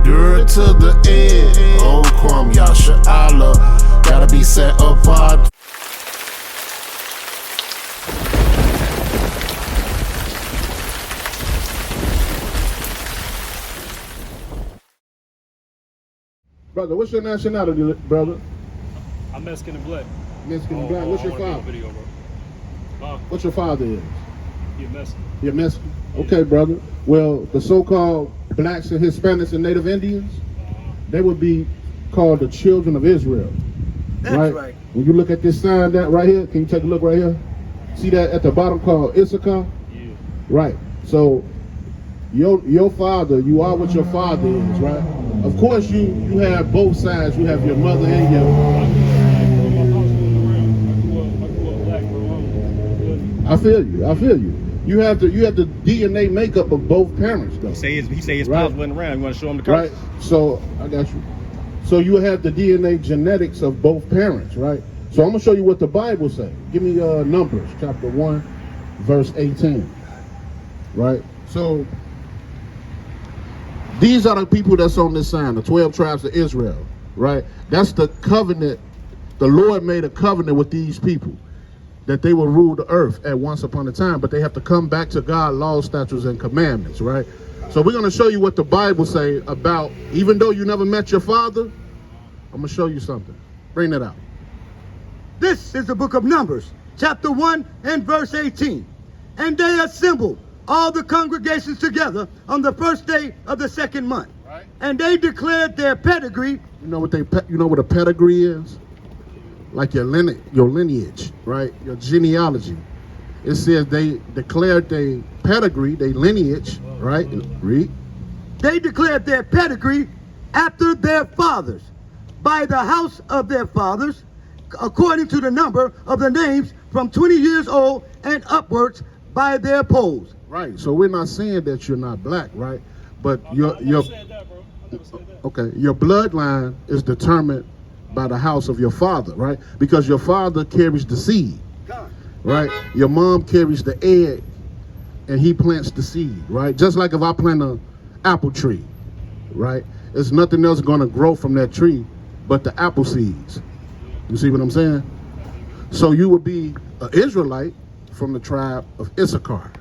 endure to the end. Oh, Kwam Yasha Allah, gotta be set apart. Brother, what's your nationality, brother? I'm Mexican and black. Mexican and black. What's your father? Video, bro. What's your father is? You're Mexican. You're Mexican? Yeah. Okay, brother. Well, the so-called blacks and Hispanics and Native Indians, they would be called the children of Israel. That's right. When you look at this sign that right here, can you take a look right here? See that at the bottom called Issachar? Yeah. Right. So your father, you are what your father is, right? Of course you have both sides. You have your mother and your... I feel you. You have the DNA makeup of both parents, though. He say his right. parents went around. You want to show him the curse? Right. So I got you. So you have the DNA genetics of both parents, right? So I'm gonna show you what the Bible says. Give me Numbers chapter 1, verse 18. Right. So these are the people that's on this sign, the 12 tribes of Israel. Right. That's the covenant. The Lord made a covenant with these people, that they will rule the earth at once upon a time, but they have to come back to God, laws, statutes, and commandments, right? So we're going to show you what the Bible say about, even though you never met your father, I'm going to show you something. Bring that out. This is the book of Numbers, chapter 1 and verse 18. And they assembled all the congregations together on the first day of the second month. Right. And they declared their pedigree. You know what a pedigree is? Like your lineage, right? Your genealogy. It says they declared their pedigree, their lineage, right? Read. They declared their pedigree after their fathers, by the house of their fathers, according to the number of the names from 20 years old and upwards, by their polls. Right. So we're not saying that you're not black, right? But your okay, your bloodline is determined by the house of your father, right? Because your father carries the seed, right? Your mom carries the egg, and he plants the seed, right? Just like if I plant an apple tree, right? There's nothing else going to grow from that tree but the apple seeds. You see what I'm saying? So you would be an Israelite from the tribe of Issachar,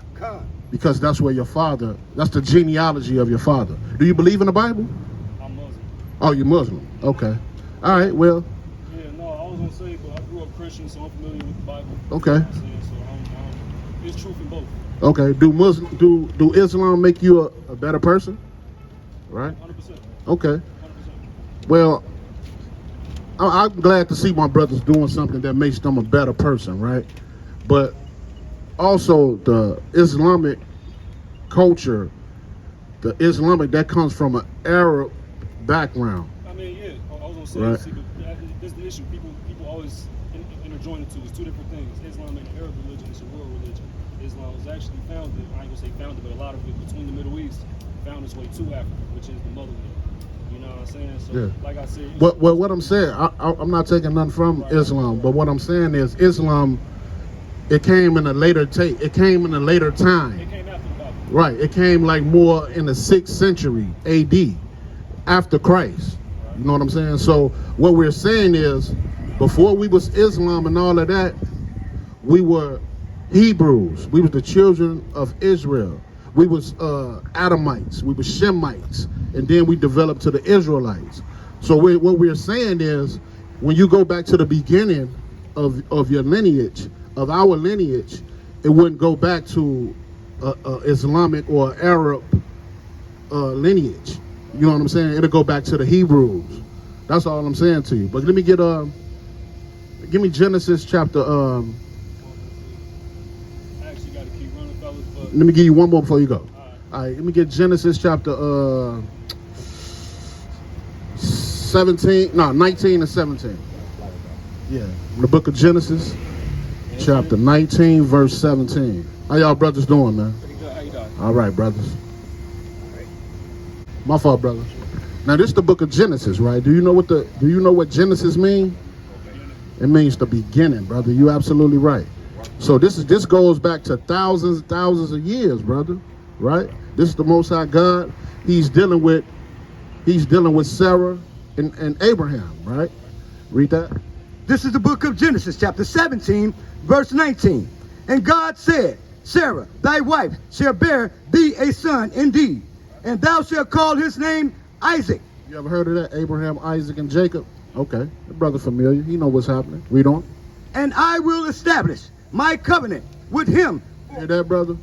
because that's where your father, that's the genealogy of your father. Do you believe in the Bible? I'm Muslim. Oh, you're Muslim. Okay. All right, well. Yeah, no, I was going to say, but I grew up Christian, so I'm familiar with the Bible. Okay. There's truth in both. Okay. Do Islam make you a better person? Right? 100%. Okay. 100%. Well, I'm glad to see my brothers doing something that makes them a better person, right? But also the Islamic culture, that comes from an Arab background. I mean, yeah, I was going to say, right. See, but this is the issue. People always interjoin the two. It's two different things. Islam and Arab religion is a world religion. Islam was actually founded, I ain't going to say founded, but a lot of it between the Middle East found its way to Africa, which is the motherland. You know what I'm saying? So, yeah. Like I said... Well, what I'm saying, I'm not taking nothing from Islam, but what I'm saying is Islam, it came in a later time. It came after the Bible. Right. It came like more in the 6th century AD, after Christ. You know what I'm saying? So what we're saying is, before we was Islam and all of that, we were Hebrews. We was the children of Israel. We was Adamites. We was Shemites. And then we developed to the Israelites. So what we're saying is, when you go back to the beginning of your lineage, of our lineage, it wouldn't go back to Islamic or Arab lineage. You know what I'm saying? It'll go back to the Hebrews. That's all I'm saying to you. But let me give me Genesis chapter. I actually got to keep running, fellas. But... Let me give you one more before you go. All right. Let me get Genesis chapter 19 and 17. Yeah, the book of Genesis, chapter 19, verse 17. How y'all brothers doing, man? Pretty good. How you doing? All right, brothers. My fault, brother. Now this is the book of Genesis, right? Do you know what Genesis means? It means the beginning, brother. You're absolutely right. So this goes back to thousands of years, brother. Right? This is the Most High God. He's dealing with he's dealing with Sarah and Abraham, right? Read that. This is the book of Genesis, chapter 17, verse 19. And God said, Sarah, thy wife, shall bear thee a son indeed, and thou shalt call his name Isaac. You ever heard of that? Abraham, Isaac, and Jacob? Okay, the brother familiar. He know what's happening. Read on. And I will establish my covenant with him. You hear that, brother?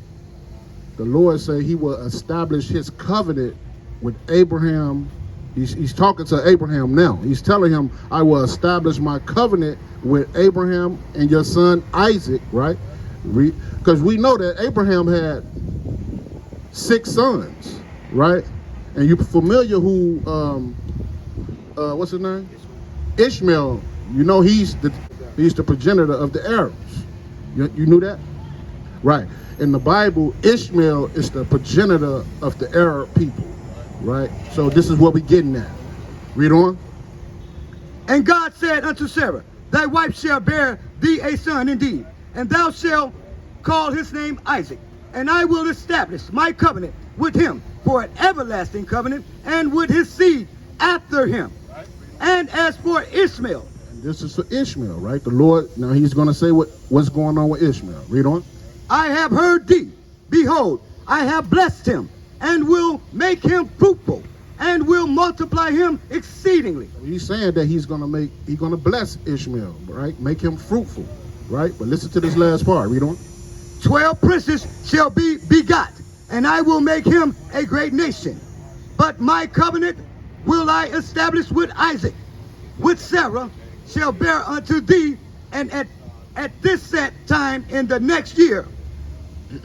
The Lord say he will establish his covenant with Abraham. He's talking to Abraham now. He's telling him, I will establish my covenant with Abraham and your son Isaac, right? Because we know that Abraham had 6 sons, right? And you familiar who, what's his name? Ishmael. You know he's the progenitor of the Arabs. You knew that? Right. In the Bible, Ishmael is the progenitor of the Arab people, right? So this is what we're getting at. Read on. And God said unto Sarah, thy wife shall bear thee a son indeed, and thou shalt call his name Isaac. And I will establish my covenant with him for an everlasting covenant, and with his seed after him. And as for Ishmael. And this is for Ishmael, right? The Lord, now he's going to say what's going on with Ishmael. Read on. I have heard thee. Behold, I have blessed him, and will make him fruitful, and will multiply him exceedingly. He's saying that he's going to bless Ishmael, right? Make him fruitful, right? But listen to this last part. Read on. 12 princes shall be begot, and I will make him a great nation. But my covenant will I establish with Isaac, with Sarah shall bear unto thee, and at this set time in the next year.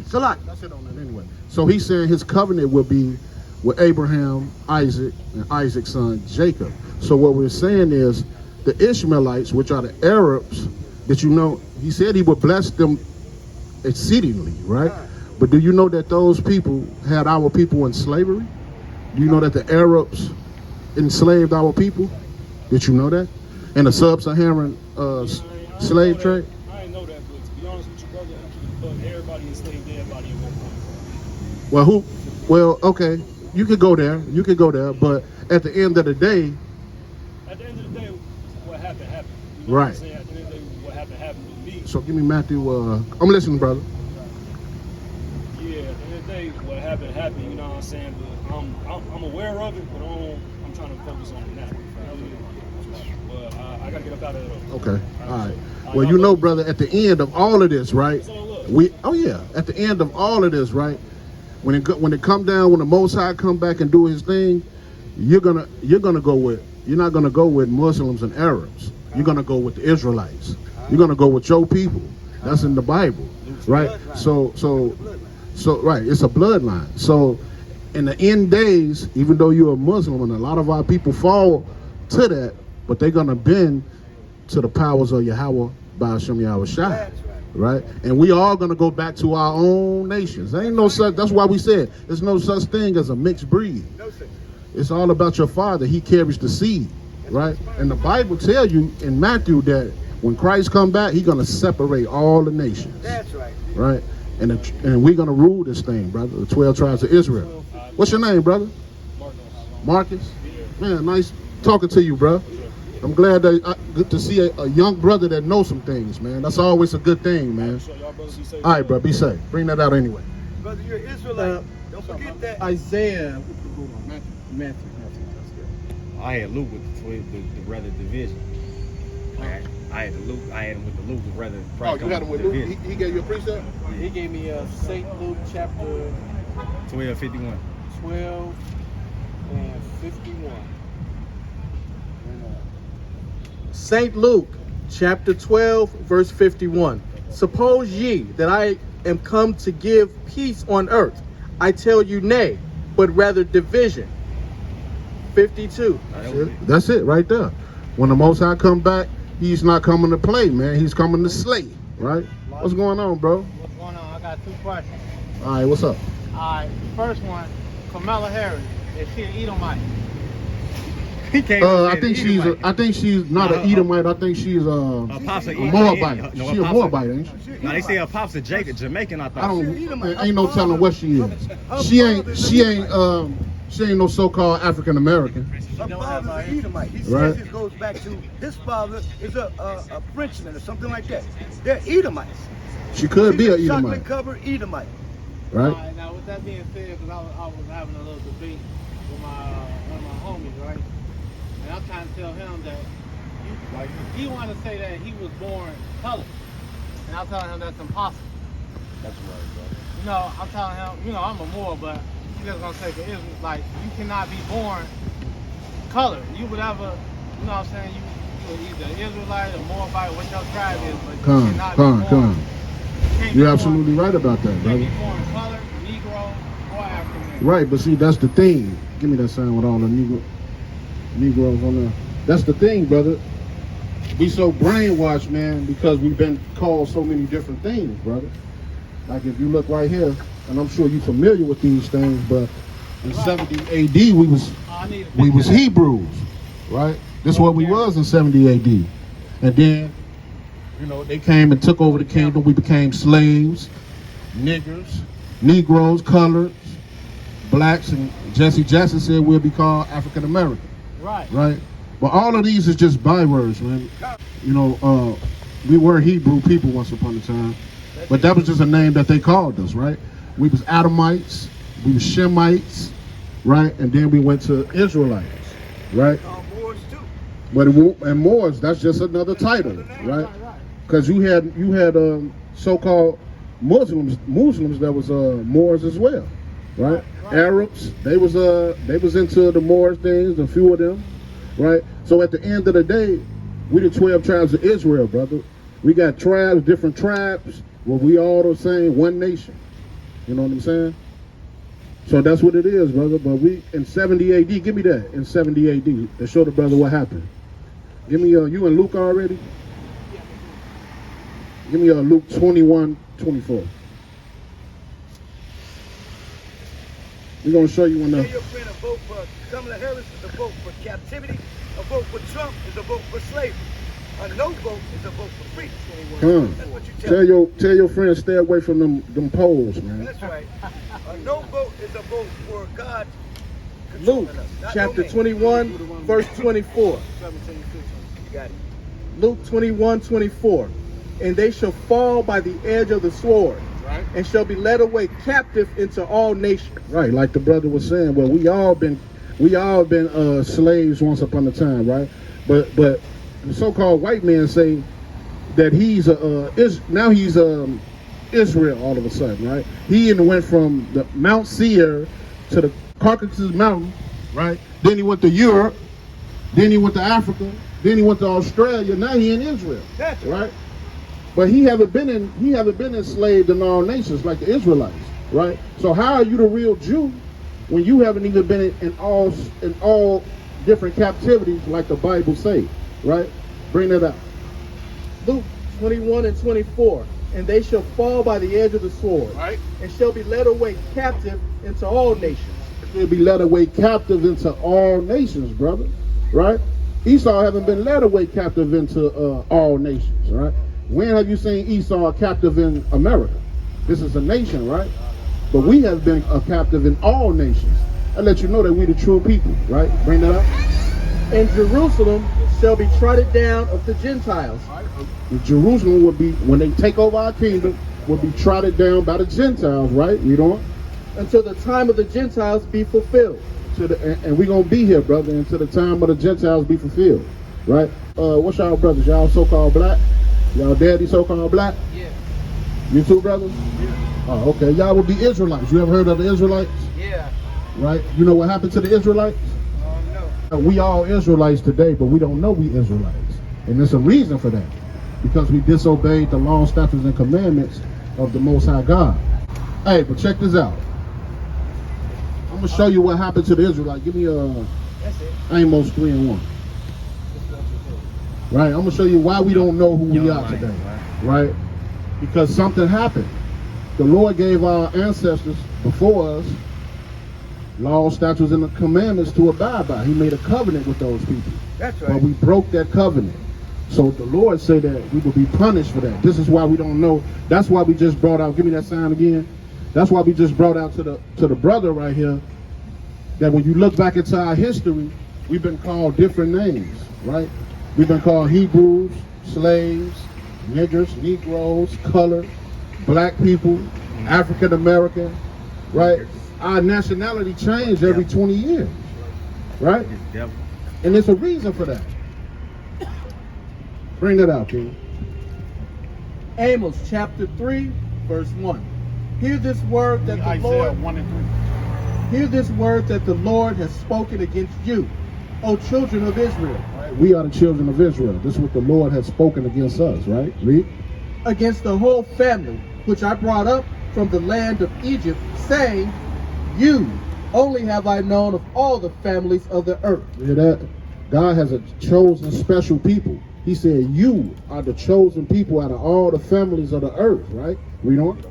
Salat. That's it on that anyway. So he's saying his covenant will be with Abraham, Isaac, and Isaac's son Jacob. So what we're saying is the Ishmaelites, which are the Arabs, that you know, he said he would bless them exceedingly, right? But do you know that those people had our people in slavery? Do you know that the Arabs enslaved our people? Did you know that? In the sub-Saharan slave trade? I didn't know that, but to be honest with you, brother, but everybody enslaved everybody at one point. Well, well, okay, you could go there, but at the end of the day, At the end of the day, what happened, happened. You know right. what I'm saying? At the end of the day, what happened with me. So give me Matthew, I'm listening, brother. Yeah, at the end of the day, what happened, you know what I'm saying? But I'm aware of it, but I'm trying to focus on it now. But I gotta get up out of there. Okay, all right. Well, you know, brother, at the end of all of this, right? At the end of all of this, right? When it come down, when the Most High come back and do His thing, you're not gonna go with Muslims and Arabs. You're gonna go with the Israelites. You're gonna go with your people. That's in the Bible, right? So right, it's a bloodline. So in the end days, even though you're a Muslim, and a lot of our people fall to that, but they're gonna bend to the powers of Yahweh by Hashem Yahweh Shai. Right? And we all gonna go back to our own nations. There ain't no such, that's why we said there's no such thing as a mixed breed. It's all about your father. He carries the seed, right? And the Bible tells you in Matthew that when Christ come back, He's gonna separate all the nations. That's right. Right? And we're gonna rule this thing, brother. The 12 tribes of Israel. What's your name, brother? Marcus? Man, nice talking to you, bro. I'm glad that good to see a young brother that knows some things, man. That's always a good thing, man. All right, bro, be safe. Bring that out anyway. Brother, you're Israelite. Don't forget that. Isaiah. Matthew. I had Luke with the brother division. I had him with the Luke brother. Oh, you had him with Luke? He gave you a precept? He gave me St. Luke chapter 12:51. 12 and 51. St. Luke, chapter 12, verse 51. Suppose ye that I am come to give peace on earth? I tell you nay, but rather division. 52. That's it right there. When the Most High come back, He's not coming to play, man. He's coming to slay, right? What's going on, bro? What's going on? I got 2 questions. All right, what's up? All right, the first one, Kamala Harris, is she an Edomite? I think she's not an Edomite. I think she's a Moabite. She a Moabite, ain't she? No, they say Apostle Jacob, Jamaican. I thought. Ain't no telling what she is. She ain't She ain't no so-called African American. Her father's an Edomite. He Right. says it goes back to his father is a Frenchman or something like that. They're Edomites. She could be She's an Edomite, chocolate-covered Edomite. right? Alright, now with that being said, because I was having a little debate with one of my homies, right? And I'm trying to tell him that he wanted to say that he was born colored. And I'm telling him that's impossible. That's right, bro. You know, I'm telling him, I'm a Moor, but he's just gonna say the Israelites, like, you cannot be born colored. You would ever, you know what I'm saying, you either Israelite or Moabite, what your tribe is, but you cannot be born. You can't be You're born- absolutely right about that, You can't brother. be born colored, Negro, or African American. Right, but see, that's the thing. Give me that sign with all the Negroes on there. That's the thing, brother. We so brainwashed, man, because we've been called so many different things, brother. Like if you look right here, and I'm sure you're familiar with these things, but in 70 AD we was Hebrews, right? This is what we was in 70 AD. And then, they came and took over the kingdom. We became slaves, niggers, Negroes, coloreds, blacks, and Jesse Jackson said we'll be called African American. Right? But all of these is just bywords, man. We were Hebrew people once upon a time, but that was just a name that they called us, right? We was Adamites, we was Shemites, right? And then we went to Israelites, right? Moors too. But and Moors, that's just another title, right? Because you had so-called Muslims that was Moors as well, right? Arabs, they was into the Moors things, a few of them, right? So at the end of the day, we the 12 tribes of Israel, brother. We got tribes, different tribes, but we all the same, one nation. You know what I'm saying? So that's what it is, brother. But we in 70 AD, give me that in 70 AD and show the brother what happened. Give me you and Luke already. Give me Luke 21:24. We're gonna show you when Tell your friend a vote for Kamala Harris is a vote for captivity. A vote for Trump is a vote for slavery. A no vote is a vote for freedom. That's what you tell your friends stay away from them polls, man. That's right. A no vote is a vote for God. Luke controlling us, not chapter no man. 21, verse 24. 17, 15. You got it. Luke 21:24. And they shall fall by the edge of the sword, and shall be led away captive into all nations. Right, like the brother was saying. Well, we all been slaves once upon a time, right? But the so-called white man say that he's now he's Israel all of a sudden, right? He went from the Mount Seir to the Caucasus Mountain, right? Then he went to Europe, then he went to Africa, then he went to Australia. Now he in Israel, That's right? But he haven't been enslaved in all nations like the Israelites, right? So how are you the real Jew when you haven't even been in all different captivities like the Bible say, right? Bring that up. Luke 21:24. And they shall fall by the edge of the sword, Right. and shall be led away captive into all nations. They'll be led away captive into all nations, brother, right? Esau haven't been led away captive into all nations, right? When have you seen Esau captive in America? This is a nation, right? But we have been a captive in all nations. I let you know that we the true people, right? Bring that up. And Jerusalem shall be trodden down of the Gentiles. Jerusalem will be, when they take over our kingdom, will be trodden down by the Gentiles, right? Read on. Until the time of the Gentiles be fulfilled. And we're going to be here, brother, until the time of the Gentiles be fulfilled, right? What's y'all brothers? Y'all so-called black? Y'all daddy so-called black? Yeah. You too, brother? Yeah. Oh, okay. Y'all would be Israelites. You ever heard of the Israelites? Yeah. Right? You know what happened to the Israelites? No. We all Israelites today, but we don't know we Israelites. And there's a reason for that. Because we disobeyed the law, statutes, and commandments of the Most High God. Hey, but check this out. I'm going to show you what happened to the Israelites. Give me That's it. Amos 3:1. Right? I'm going to show you why we don't know who we are today. Right? Because something happened. The Lord gave our ancestors before us law, statutes, and the commandments to abide by. He made a covenant with those people. That's But right. we broke that covenant. So the Lord said that we will be punished for that. This is why we don't know. That's why we just brought out, give me that sign again. That's why we just brought out to the brother right here that when you look back into our history, we've been called different names, right? We've been called Hebrews, slaves, niggers, Negroes, colored, black people, African American, right? Our nationality changed every 20 years, right? It's devil. And there's a reason for that. Bring that out, King. Amos chapter 3, verse 1. Hear this word that the Isaiah Lord 1 and Hear this word that the Lord has spoken against you, O children of Israel, We are the children of Israel. This is what the Lord has spoken against us, right? Read. against the whole family which I brought up from the land of Egypt, saying, You only have I known of all the families of the earth. You hear that? God has a chosen special people. He said, you are the chosen people out of all the families of the earth, right? Read on.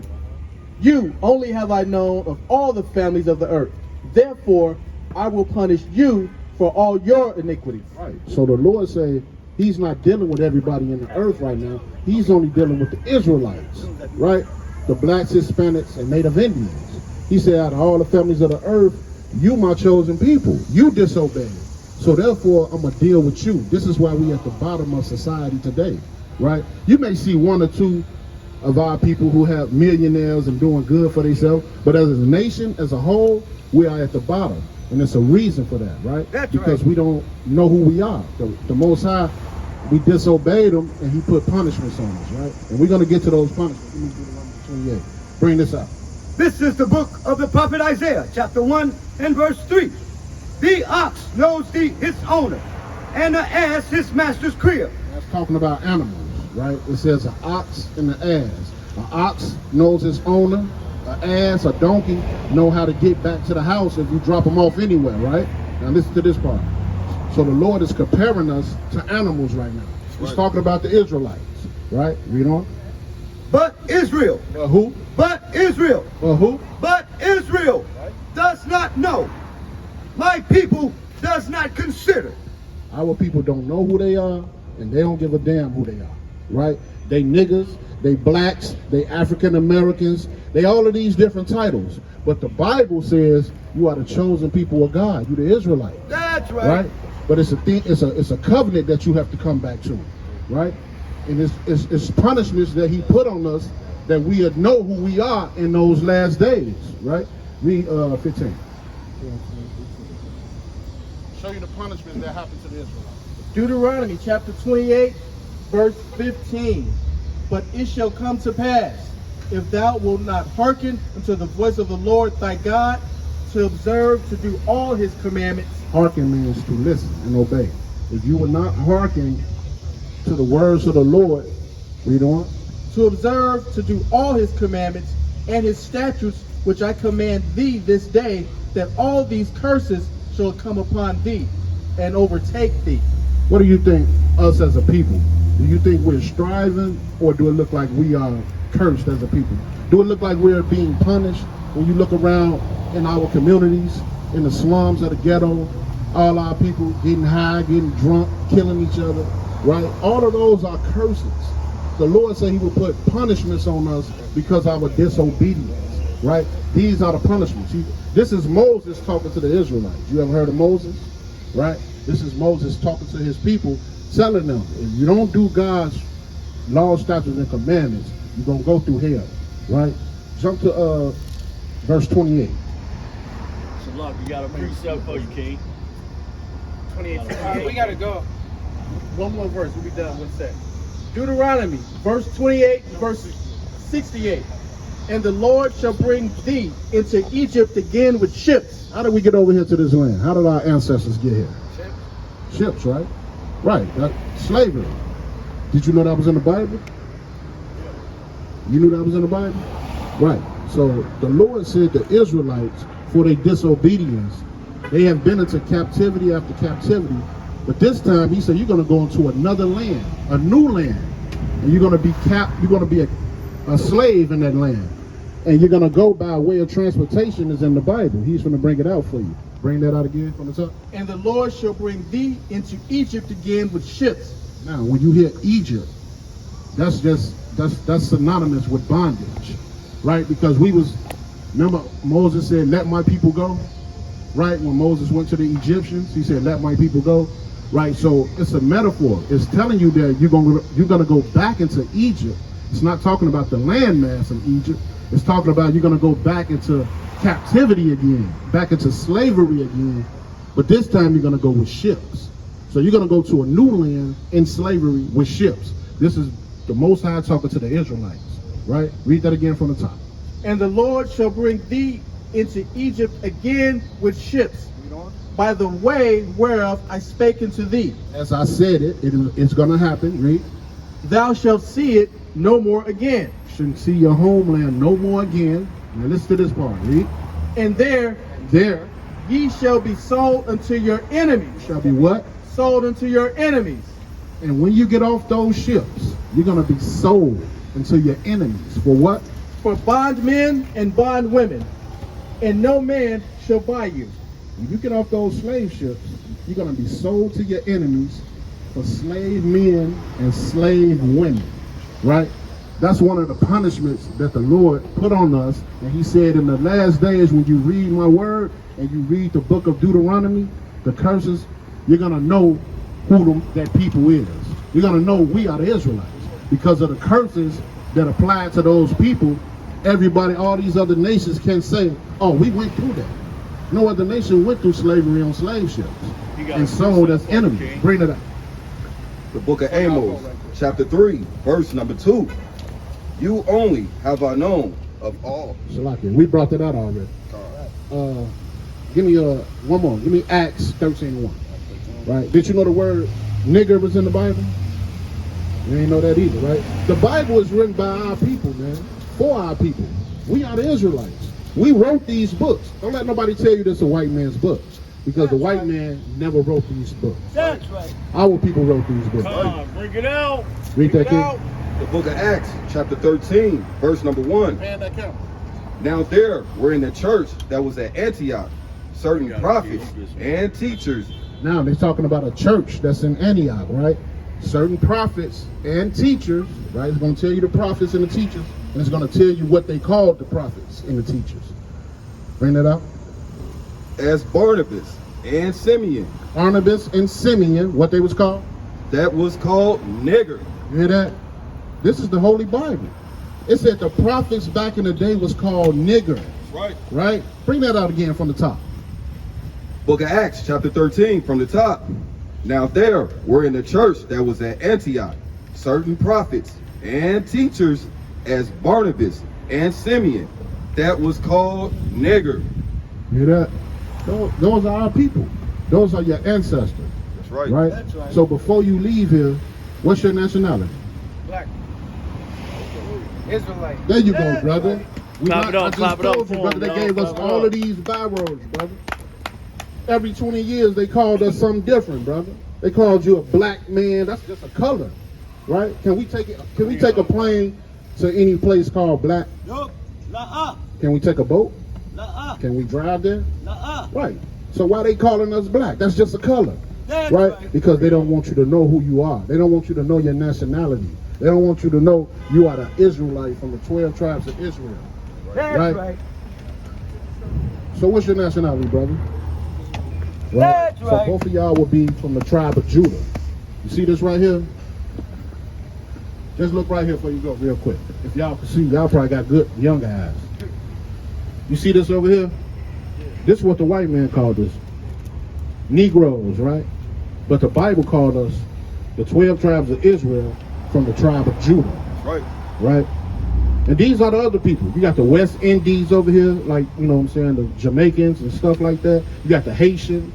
You only have I known of all the families of the earth. Therefore, I will punish you for all your iniquities. Right. So the Lord said he's not dealing with everybody in the earth right now. He's only dealing with the Israelites, right? The blacks, Hispanics, and Native Indians. He said, out of all the families of the earth, you my chosen people. You disobeyed. So therefore, I'm going to deal with you. This is why we at the bottom of society today, right? You may see one or two of our people who have millionaires and doing good for themselves, but as a nation, as a whole, we are at the bottom. And there's a reason for that, right? That's because right. we don't know who we are. The Most High, we disobeyed him, and he put punishments on us, right? And we're going to get to those punishments. Let me get Deuteronomy 28. Bring this out. This is the book of the prophet Isaiah, chapter 1 and verse 3. The ox knows its owner, and the ass his master's crib. That's talking about animals, right? It says an ox and an ass. An ox knows its owner. An ass, a donkey, know how to get back to the house if you drop them off anywhere, right? Now listen to this part. So the Lord is comparing us to animals right now. He's talking about the Israelites, right? Read on. But Israel, Who? but Israel, Who? but Israel does not know. My people does not consider. Our people don't know who they are, and they don't give a damn who they are, right? They niggers, they blacks, they African Americans, they all of these different titles. But the Bible says you are the chosen people of God. You the Israelites, That's right. right? But it's a thing. It's a covenant that you have to come back to, right? And it's punishments that He put on us that we would know who we are in those last days, right? Read 15. Show you the punishments that happened to the Israelites. Deuteronomy chapter 28, verse 15. But it shall come to pass, if thou wilt not hearken unto the voice of the Lord thy God, to observe to do all his commandments. Hearken means to listen and obey. If you will not hearken to the words of the Lord, read on. To observe to do all his commandments and his statutes, which I command thee this day, that all these curses shall come upon thee and overtake thee. What do you think, us as a people? Do you think we're striving, or do it look like we are cursed as a people? Do it look like we're being punished? When you look around in our communities, in the slums of the ghetto, all our people getting high, getting drunk, killing each other, right? All of those are curses. The Lord said He will put punishments on us because of our disobedience, right? These are the punishments. This is Moses talking to the Israelites. You ever heard of Moses, right? This is Moses talking to his people, telling them, if you don't do God's laws, statutes, and commandments, you're going to go through hell, right? Jump to verse 28. Look, we got a precept for you, King. 28. All right, we gotta go. One more verse, we'll be done. One sec. Deuteronomy, verse 28, verse 68. And the Lord shall bring thee into Egypt again with ships. How did we get over here to this land? How did our ancestors get here? Ships, right? Right, slavery. Did you know that was in the Bible? You knew that was in the Bible? Right. So the Lord said the Israelites, for their disobedience, they have been into captivity after captivity. But this time He said, you're going to go into another land, a new land. And you're going to be you're going to be a slave in that land. And you're going to go by way of transportation is in the Bible. He's going to bring it out for you. Bring that out again from the top. And the Lord shall bring thee into Egypt again with ships. Now, when you hear Egypt, that's synonymous with bondage, right? Because remember Moses said, let my people go. right? When Moses went to the Egyptians, he said, let my people go, right? So it's a metaphor. It's telling you that you're gonna go back into Egypt. It's not talking about the landmass of Egypt. It's talking about you're gonna go back into captivity again, back into slavery again, but this time you're gonna go with ships. So you're gonna go to a new land in slavery with ships. This is the Most High talking to the Israelites, right? Read that again from the top. And the Lord shall bring thee into Egypt again with ships, by the way whereof I spake unto thee. As I said it's gonna happen. Read. Thou shalt see it no more again. Shouldn't see your homeland no more again. Now listen to this part. Read. And there ye shall be sold unto your enemies. Shall be what? Sold unto your enemies. And when you get off those ships, you're gonna be sold unto your enemies. For what? For bondmen and bondwomen, and no man shall buy you. When you get off those slave ships, you're gonna be sold to your enemies for slave men and slave women, right? That's one of the punishments that the Lord put on us. And he said in the last days, when you read my word and you read the book of Deuteronomy, the curses, you're gonna know who that people is. You're gonna know we are the Israelites because of the curses that apply to those people. Everybody, all these other nations can say, oh, we went through that. No other nation went through slavery on slave ships and sold as enemies. Bring it up. The book of Amos, chapter 3, verse number 2. You only have I known of all. Shalakia, we brought that out already. Give me one more. Give me Acts 13:1. Right? Did you know the word nigger was in the Bible? You ain't know that either, right? The Bible is written by our people, man. For our people. We are the Israelites. We wrote these books. Don't let nobody tell you this is a white man's book. Because the white man never wrote these books. That's right. Our people wrote these books. Come on, bring it out. Read that, kid. The book of Acts, chapter 13, verse number 1. Now there were in the church that was at Antioch certain prophets and teachers. Now they're talking about a church that's in Antioch, right? Certain prophets and teachers, right? It's going to tell you the prophets and the teachers, and it's going to tell you what they called the prophets and the teachers. Bring that up. As Barnabas and Simeon. Barnabas and Simeon, what they was called? That was called nigger. You hear that? This is the Holy Bible. It said the prophets back in the day was called nigger. Right. Right? Bring that out again from the top. Book of Acts, chapter 13, from the top. Now there were in the church that was at Antioch certain prophets and teachers as Barnabas and Simeon. That was called nigger. You hear that? Those are our people. Those are your ancestors. That's right. Right? That's right. So before you leave here, what's your nationality? Black. Israelite. There you go, brother. We Clap it up, I just clap it up told you, for brother, him, they dog. gave us Clap it all up. of these byroads, brother. Every 20 years they called us something different, brother. They called you a black man. That's just a color, right? Can we take it? Can we take a plane to any place called black? Nope. Nuh-uh. Can we take a boat? Nuh-uh. Can we drive there? Nuh-uh. Right. So why they calling us black? That's just a color, That's right? Because they don't want you to know who you are. They don't want you to know your nationality. They don't want you to know you are the Israelite from the 12 tribes of Israel. That's Right. right. So what's your nationality, brother? That's So right. both of y'all will be from the tribe of Judah. You see this right here? Just look right here before you go real quick. If y'all can see, y'all probably got good young eyes. You see this over here? This is what the white man called us. Negroes, right? But the Bible called us the 12 tribes of Israel from the tribe of Judah. That's right. Right? And these are the other people. You got the West Indies over here, like, you know what I'm saying, the Jamaicans and stuff like that. You got the Haitians,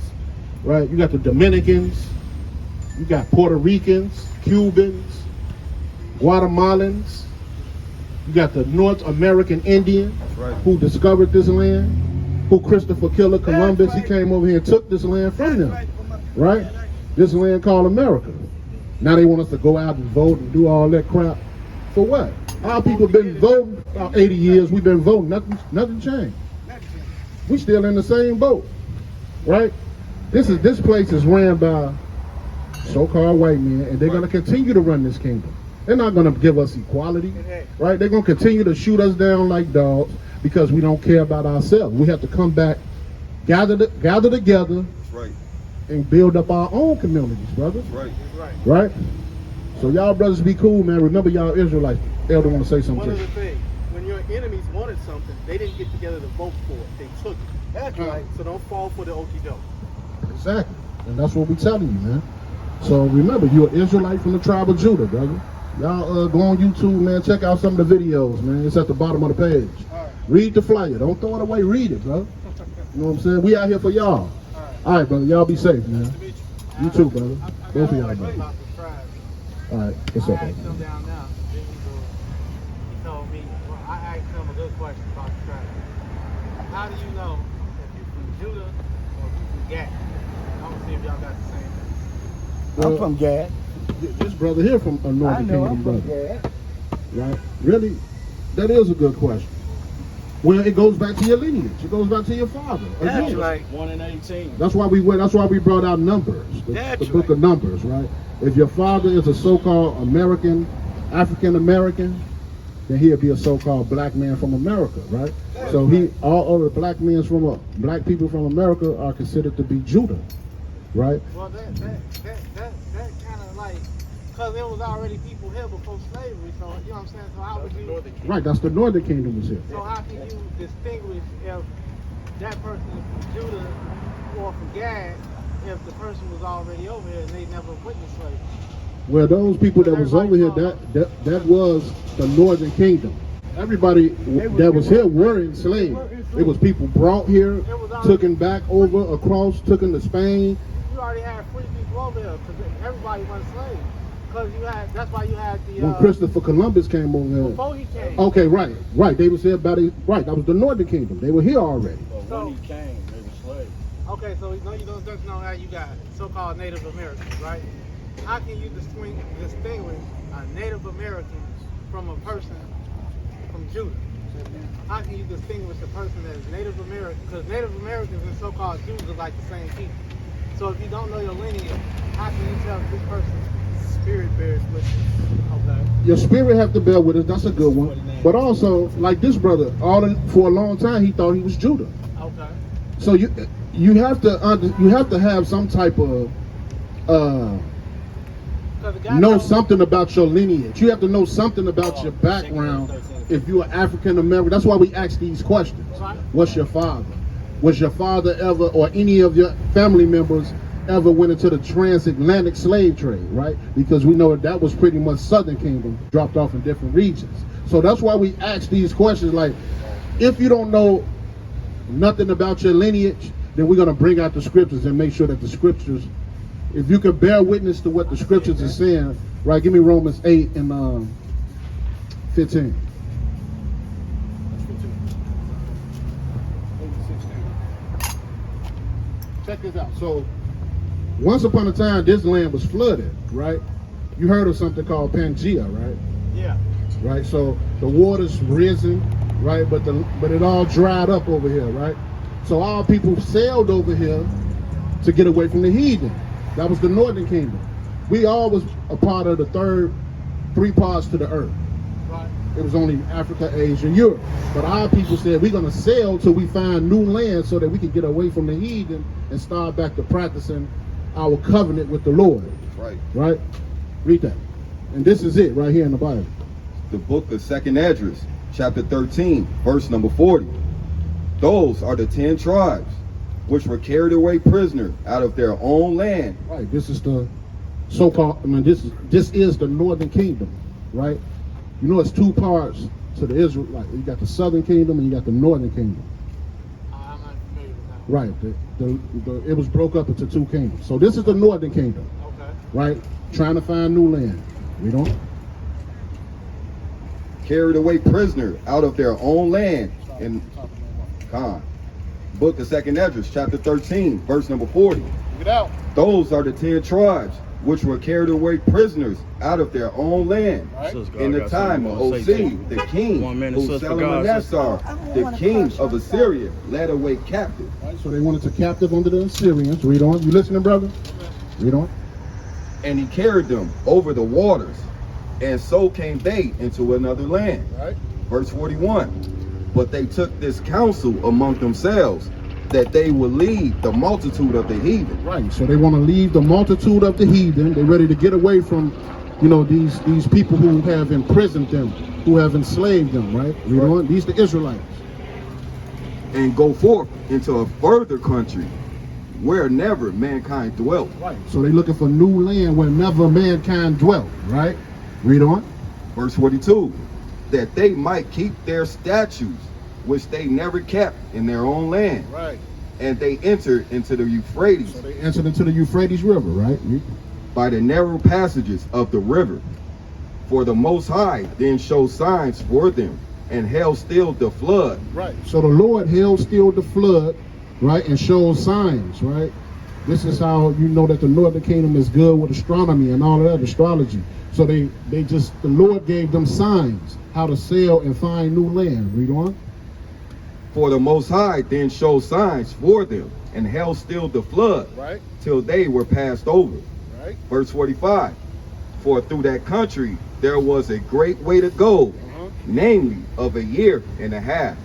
right? You got the Dominicans. You got Puerto Ricans, Cubans, Guatemalans. You got the North American Indian right. who discovered this land, who Christopher Killer Columbus, he came over here and took this land from them, right? This land called America. Now they want us to go out and vote and do all that crap. For what? Our people been voting about 80 years. We've been voting. Nothing changed. We still in the same boat, right? This place is ran by so-called white men, and they're going to continue to run this kingdom. They're not going to give us equality, right? They're going to continue to shoot us down like dogs because we don't care about ourselves. We have to come back gather together That's right. and build up our own communities, brother. That's right. Right? So y'all brothers be cool, man. Remember y'all Israelites. Elder want to say something. One to other you. thing, when your enemies wanted something, they didn't get together to vote for it. They took it. That's right. So don't fall for the okie doke. Exactly. And that's what we telling you, man. So remember, you're an Israelite from the tribe of Judah, brother. Y'all go on YouTube, man. Check out some of the videos, man. It's at the bottom of the page. Read the flyer. Don't throw it away. Read it, bro. You know what I'm saying? We out here for y'all. All right, brother. Y'all be safe, man. You too, brother. Both of y'all, brother. About the tribe. All right. What's I up, asked brother? him down now. Then he told me, well, I asked him a good question about the tribe. How do you know if you're from Judah or if you're from Gad? I want to see if y'all got the same thing. I'm from Gad. This brother here from a I Northern know Kingdom I'm from brother. Gad. Right? Really? That is a good question. Well, it goes back to your lineage. It goes back to your father. That's Again. right. 1 in 18. That's why we brought out Numbers, That's the book right. of Numbers, right? If your father is a so-called American, African American, then he'll be a so-called black man from America, right? So all other black men black people from America are considered to be Judah, right? Well, that kind of like, because there was already people here before slavery, so, you know what I'm saying? So how would you, Right, that's the Northern Kingdom was here. so how can you distinguish if that person is from Judah or from Gad if the person was already over here and they never witnessed slavery? Well, those people that was over here, that was the Northern Kingdom. Everybody that was here were enslaved. It was people brought here, taken back over, across, taken to Spain. You already had free people over here because everybody was enslaved. Because you had, that's why you had the, When Christopher Columbus came over here. before he came. Okay, right. They was here right. That was the Northern Kingdom. They were here already. But when he came, they were slaves. Okay, so you don't just know how you got so-called Native Americans, right? How can you distinguish a Native American from a person from Judah? How can you distinguish a person that is Native American? Because Native Americans and so-called Jews are like the same people. So if you don't know your lineage, how can you tell if this person's spirit bears with you? Okay. Your spirit have to bear with us. That's a good one. But also, like this brother, for a long time he thought he was Judah. Okay. So you have to have some type of know something about your lineage. You have to know something about your background. If you're African American, that's why we ask these questions. What's your father? Was your father ever, or any of your family members ever went into the transatlantic slave trade, right? Because we know that was pretty much Southern Kingdom, dropped off in different regions. So that's why we ask these questions. Like, if you don't know nothing about your lineage, then we're going to bring out the scriptures and make sure that the scriptures, if you can bear witness to what the scriptures are saying, right? Give me Romans 8 and 15. Check this out. So, once upon a time, this land was flooded, right? You heard of something called Pangea, right? Yeah. Right. So the water's risen, right? But it all dried up over here, right? So all people sailed over here to get away from the heathen. That was the Northern Kingdom. We all was a part of the three parts to the earth. Right. It was only Africa, Asia, and Europe. But our people said, we're going to sail till we find new land so that we can get away from the heathen and start back to practicing our covenant with the Lord. Right. Right? Read that. And this is it right here in the Bible. The book of 2nd Esdras, chapter 13, verse number 40. Those are the 10 tribes which were carried away prisoner out of their own land. Right. This is the so-called, this is the Northern Kingdom, right? You know, it's two parts to the Israel. Like, you got the Southern Kingdom and you got the Northern Kingdom. I'm not familiar with that. Right. It was broke up into two kingdoms. So this is the Northern Kingdom, Okay. right? Trying to find new land. We don't. Carried away prisoner out of their own land. In book of 2nd Esdras, chapter 13, verse number 40. Get out. Those are the 10 tribes which were carried away prisoners out of their own land. Right. In the time of O.C., the king, who Salmanassar, the king of Assyria, led away captive. Right. So they wanted to captive under the Assyrians. Read on. You listening, brother? Read on. And he carried them over the waters, and so came they into another land. Right. Verse 41. But they took this counsel among themselves, that they will lead the multitude of the heathen. Right. So they want to leave the multitude of the heathen. They're ready to get away from, these people who have imprisoned them, who have enslaved them. Right. Read on. These the Israelites. And go forth into a further country where never mankind dwelt. Right. So they're looking for new land where never mankind dwelt. Right. Read on. Verse 42, that they might keep their statutes, which they never kept in their own land. Right. And they entered into the Euphrates. So they entered into the Euphrates River, right? By the narrow passages of the river. For the Most High then showed signs for them, and held still the flood. Right. So the Lord held still the flood, right, and showed signs, right? This is how you know that the northern kingdom is good with astronomy and all of that, astrology. So the Lord gave them signs how to sail and find new land. Read on. For the Most High then showed signs for them, and held still the flood, right, till they were passed over. Right. Verse 45, for through that country there was a great way to go, namely of a year and a half.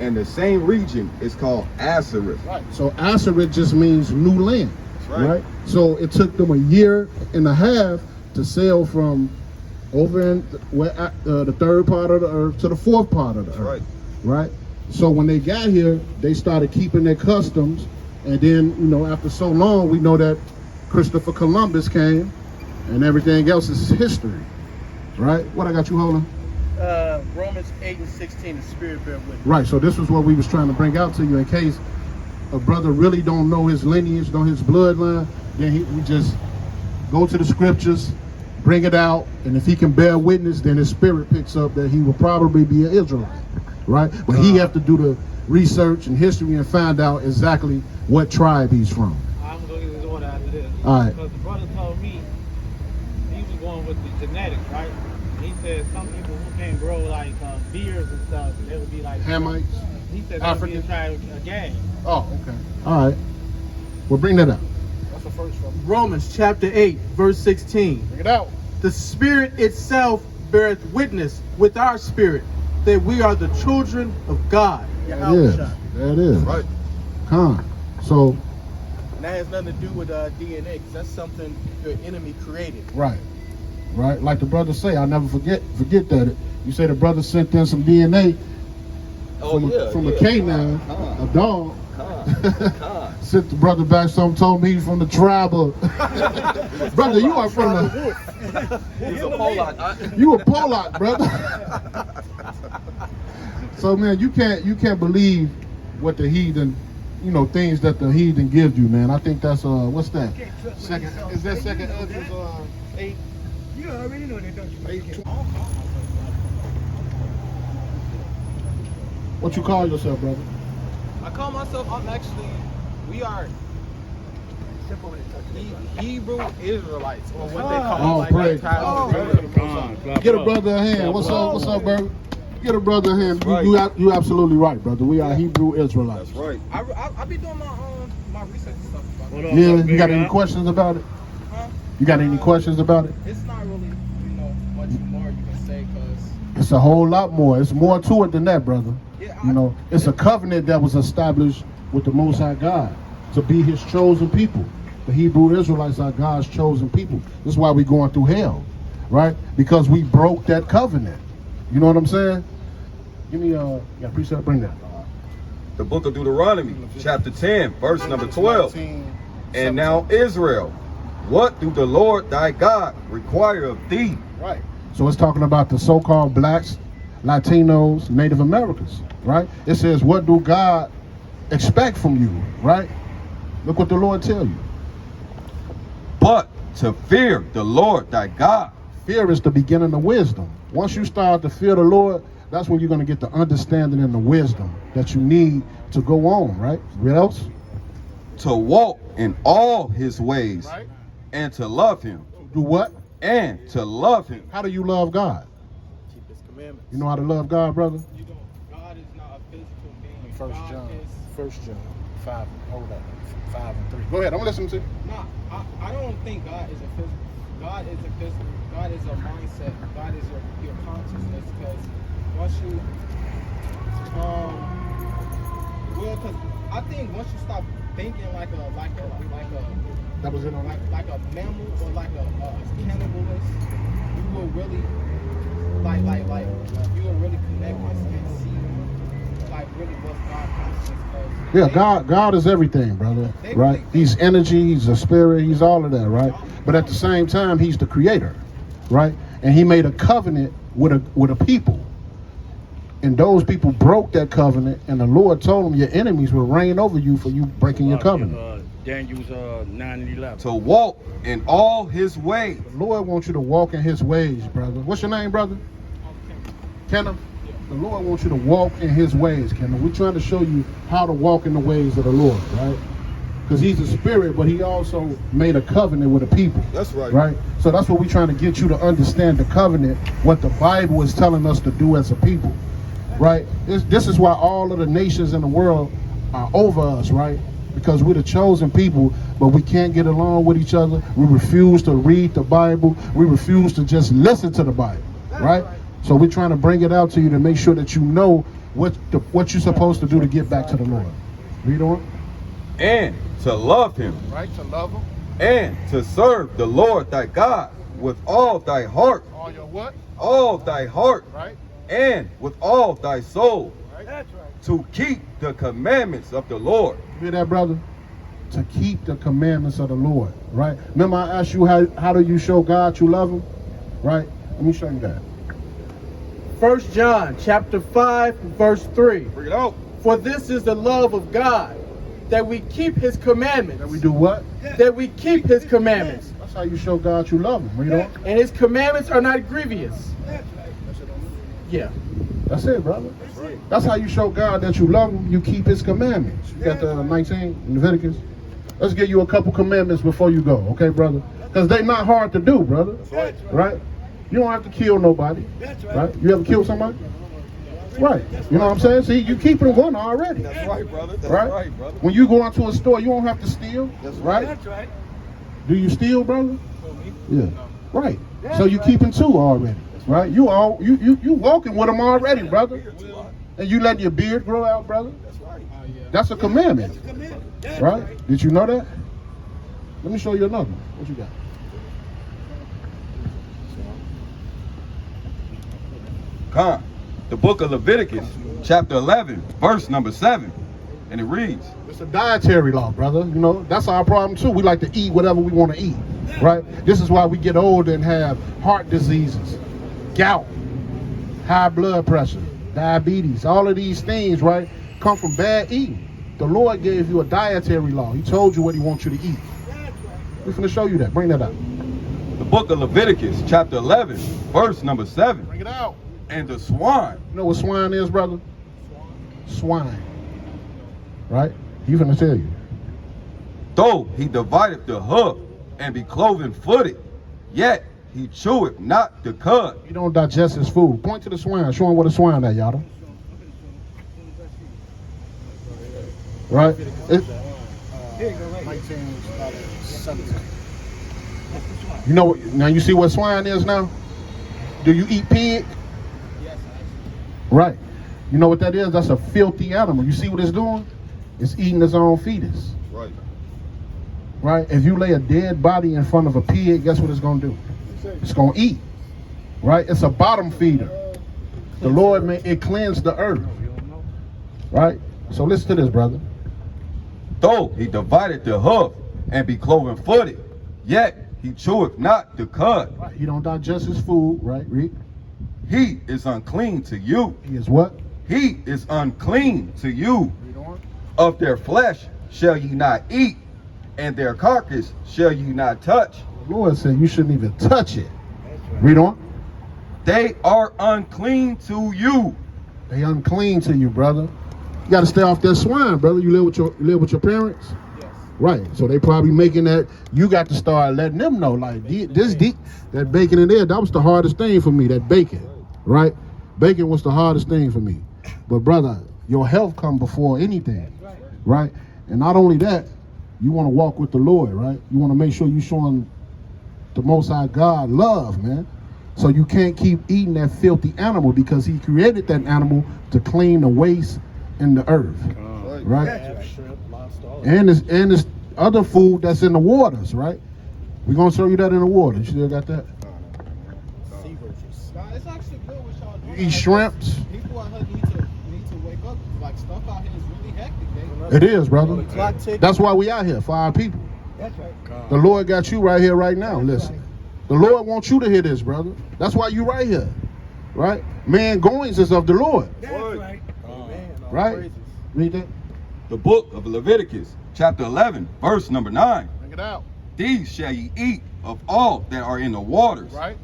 And the same region is called Ashereth. Right. So Ashereth just means new land. That's right. So it took them a year and a half to sail from over in the third part of the earth to the fourth part of the earth. Right. So when they got here, they started keeping their customs, and then after so long, we know that Christopher Columbus came, and everything else is history. Right. What I got you holding? Romans 8:16, the Spirit bear witness. Right, so this is what we was trying to bring out to you in case a brother really don't know his lineage, know his bloodline, then we just go to the scriptures, bring it out, and if he can bear witness, then his spirit picks up that he will probably be an Israelite, right? But he have to do the research and history and find out exactly what tribe he's from. I'm going to get his order after this. All right. Because the brother told me he was going with the genetics, right? He said some people who can grow like beards and stuff, they would be like Hamites? He said that would be African? a gang. Oh, okay. All right. Well, bring that up. That's the first one. Romans chapter 8, verse 16. Bring it out. The Spirit itself beareth witness with our spirit that we are the children of God. That is. Right. So. And that has nothing to do with DNA, because that's something your enemy created. Right. Right. Like the brother say, I'll never forget that. You say the brother sent in some DNA from a canine, a dog. Sent the brother back, something told me he's from the tribe of brother, you are from the He's a Polak. You a Polak, brother. So man, you can't believe what the heathen, things that the heathen gives you, man. I think that's what's that? Second is that second Ezra 8? You already know that, don't you? What you call yourself, brother? I call myself, we are Hebrew Israelites, or what they call praise. like Get a brother a hand. What's up, brother? Get a brother a hand. You absolutely right, brother. We are Hebrew Israelites. That's right. I be doing my research and stuff about it. Yeah, you got any questions about it? Huh? You got any questions about it? It's not really, much more you can say, because It's a whole lot more. It's more to it than that, brother. Yeah, It's a covenant that was established with the Most High God to be his chosen people. The Hebrew Israelites are God's chosen people. This is why we're going through hell, right? Because we broke that covenant. You know what I'm saying? Give me precept, bring that. The book of Deuteronomy, chapter 10, verse number 12. And now Israel, what do the Lord thy God require of thee? Right. So it's talking about the so-called blacks, Latinos, Native Americans, right? It says, what do God expect from you, right? Look what the Lord tell you. But to fear the Lord thy God. Fear is the beginning of wisdom. Once you start to fear the Lord, that's when you're going to get the understanding and the wisdom that you need to go on, right? What else? To walk in all his ways, Right. and to love him. Do what? And to love him. How do you love God? Keep his commandments. You know how to love God, brother? you don't. God is not a physical being. First God John. is- 1 John 5. Hold up. 5 and 3. Go ahead. I'm listening to you. No, I don't think God is a physical. God is a physical. God is a mindset. God is your consciousness. Because once you, because I think once you stop thinking like a That was it on that. like a mammal or like a cannibalist, you will really you will really connect and see like really what's God consciousness. Yeah, God is everything, brother. Right? He's energy, he's a spirit, he's all of that, right? But at the same time, he's the creator, right? And he made a covenant with a people. And those people broke that covenant, and the Lord told them your enemies will reign over you for you breaking your covenant. Daniel's 9 and 11. To walk in all his ways. The Lord wants you to walk in his ways, brother. What's your name, brother? Kenneth? The Lord wants you to walk in his ways, Kenneth. We're trying to show you how to walk in the ways of the Lord, right? Because he's a spirit, but he also made a covenant with a people. That's right. Right? So that's what we're trying to get you to understand, the covenant, what the Bible is telling us to do as a people. Right? This is why all of the nations in the world are over us, right? Because we're the chosen people, but we can't get along with each other. We refuse to read the Bible. We refuse to just listen to the Bible, right? So we're trying to bring it out to you to make sure that you know what you're supposed to do to get back to the Lord. Read on. And to love him. Right? To love him. And to serve the Lord thy God with all thy heart. All your what? All thy heart. Right? And with all thy soul. Right? That's right. To keep the commandments of the Lord. You hear that, brother? To keep the commandments of the Lord, right? Remember I asked you how do you show God you love him? Right? Let me show you that. 1 John chapter 5, verse 3. Bring it out. For this is the love of God, that we keep his commandments. That we do what? That we keep his commandments. That's how you show God you love him. Read on. And his commandments are not grievous. Yeah. That's it, brother. That's how you show God that you love him. You keep his commandments. You got the 19 in Leviticus. Let's give you a couple commandments before you go, okay, brother? Because they're not hard to do, brother. Right? You don't have to kill nobody. Right? You ever kill somebody? Right. You know what I'm saying? See, you keeping one already. That's right, brother. That's Right? right, brother. When you go into a store, you don't have to steal. That's right. That's right. Do you steal, brother? Yeah. Right. So you keeping two already. Right? You walking with them already, brother. And you letting your beard grow out, brother. That's right. That's a commandment. Right? Did you know that? Let me show you another one. What you got? Come. The book of Leviticus, chapter 11, verse number 7. And it reads, It's a dietary law, brother. You know, that's our problem too. We like to eat whatever we want to eat. Right? This is why we get older and have heart diseases, gout, high blood pressure, diabetes. All of these things, right, come from bad eating. The Lord gave you a dietary law. He told you what he wants you to eat. We're going to show you that. Bring that out. the book of Leviticus, chapter 11, verse number 7. Bring it out. And the swine. You know what swine is, brother? Swine. Right? He's going to tell you. Though he divideth the hoof and be cloven footed, yet he cheweth not the cud. He don't digest his food. Point to the swine. Show him what a swine is, y'all. Right? You know, now you see what swine is now? Do you eat pig? Right. You know what that is? That's a filthy animal. You see what it's doing? It's eating its own fetus. Right. Right? If you lay a dead body in front of a pig, guess what it's going to do? It's going to eat. Right? It's a bottom feeder. The Lord, it cleansed the earth. Right? So listen to this, brother. Though he divided the hoof and be cloven footed, yet he cheweth not the cud. Right. He don't digest his food. Right? Read. He is unclean to you. He is what? He is unclean to you. Read on. Of their flesh shall ye not eat, and their carcass shall you not touch. The Lord said you shouldn't even touch it. Read on. They are unclean to you. They unclean to you, brother. You got to stay off that swine, brother. You live with your parents? Yes. Right. So they probably making that. You got to start letting them know, like, that bacon in there, that was the hardest thing for me, that bacon. Right? Bacon was the hardest thing for me. But, brother, your health come before anything. Right? And not only that, you want to walk with the Lord, right? You want to make sure you showing the Most High God love, man. So you can't keep eating that filthy animal because he created that animal to clean the waste in the earth. right? That's right. Shrimp, lobster, all that. And this other food that's in the waters, right? We're gonna show you that in the water. You still got that? Sea roaches. Nah, it's actually good what y'all doing. You eat shrimps? People out here need to wake up. Like stuff out here is really hectic. It is, brother. Clock ticking. That's why we out here, for our people. That's right. The Lord got you right here, right now. Listen. The Lord wants you to hear this, brother. That's why you right here. Right? Man goings is of the Lord. That's right. Amen. All Right? praises. Read that. The book of Leviticus, chapter 11, verse number 9. Bring it out. These shall ye eat of all that are in the waters, Right?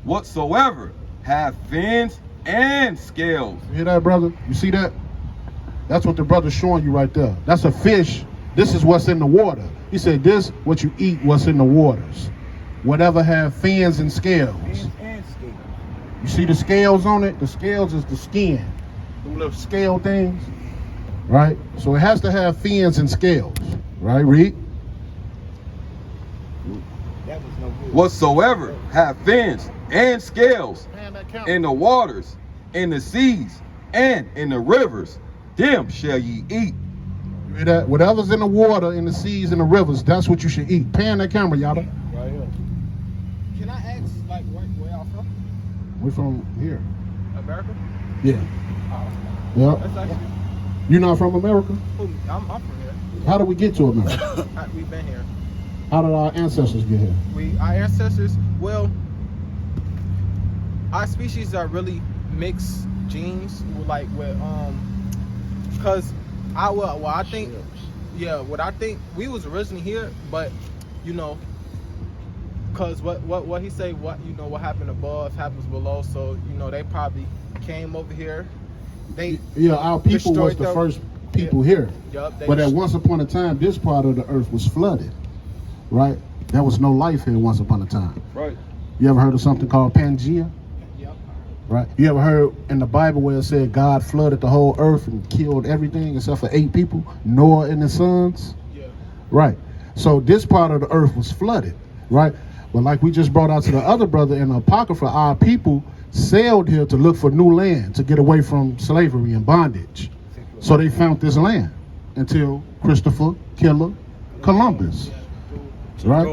whatsoever have fins and scales. You hear that, brother? You see that? That's what the brother's showing you right there. That's a fish. This is what's in the water. He said, this, what you eat, what's in the waters. Whatever have fins and scales. And scale. You see the scales on it? The scales is the skin. The little scale things. Right? So it has to have fins and scales. Right, Reed? That was no good. Whatsoever have fins and scales in the waters, in the seas, and in the rivers, them shall ye eat. You hear that? Whatever's in the water, in the seas, in the rivers, that's what you should eat. Pan that camera, y'all. Right here. Can I ask, like, where y'all from? We're from here. America? Yeah. Oh, Yeah. that's actually. You're not from America? I'm from here. How did we get to America? We've been here. How did our ancestors get here? Our ancestors, well, our species are really mixed genes, like with because I think, yeah, what I think we was originally here, but you know, because what he say, what you know, what happened above happens below, so you know they probably came over here. Our people was the first people here. Yup, But at once upon a time, this part of the earth was flooded, right? There was no life here once upon a time. Right. You ever heard of something called Pangea? Yep. Right? You ever heard in the Bible where it said God flooded the whole earth and killed everything except for 8 people, Noah and his sons? Yeah. Right. So this part of the earth was flooded, right? But like we just brought out to the other brother in the Apocrypha, our people sailed here to look for new land, to get away from slavery and bondage. So they found this land until Christopher Killer Columbus, right?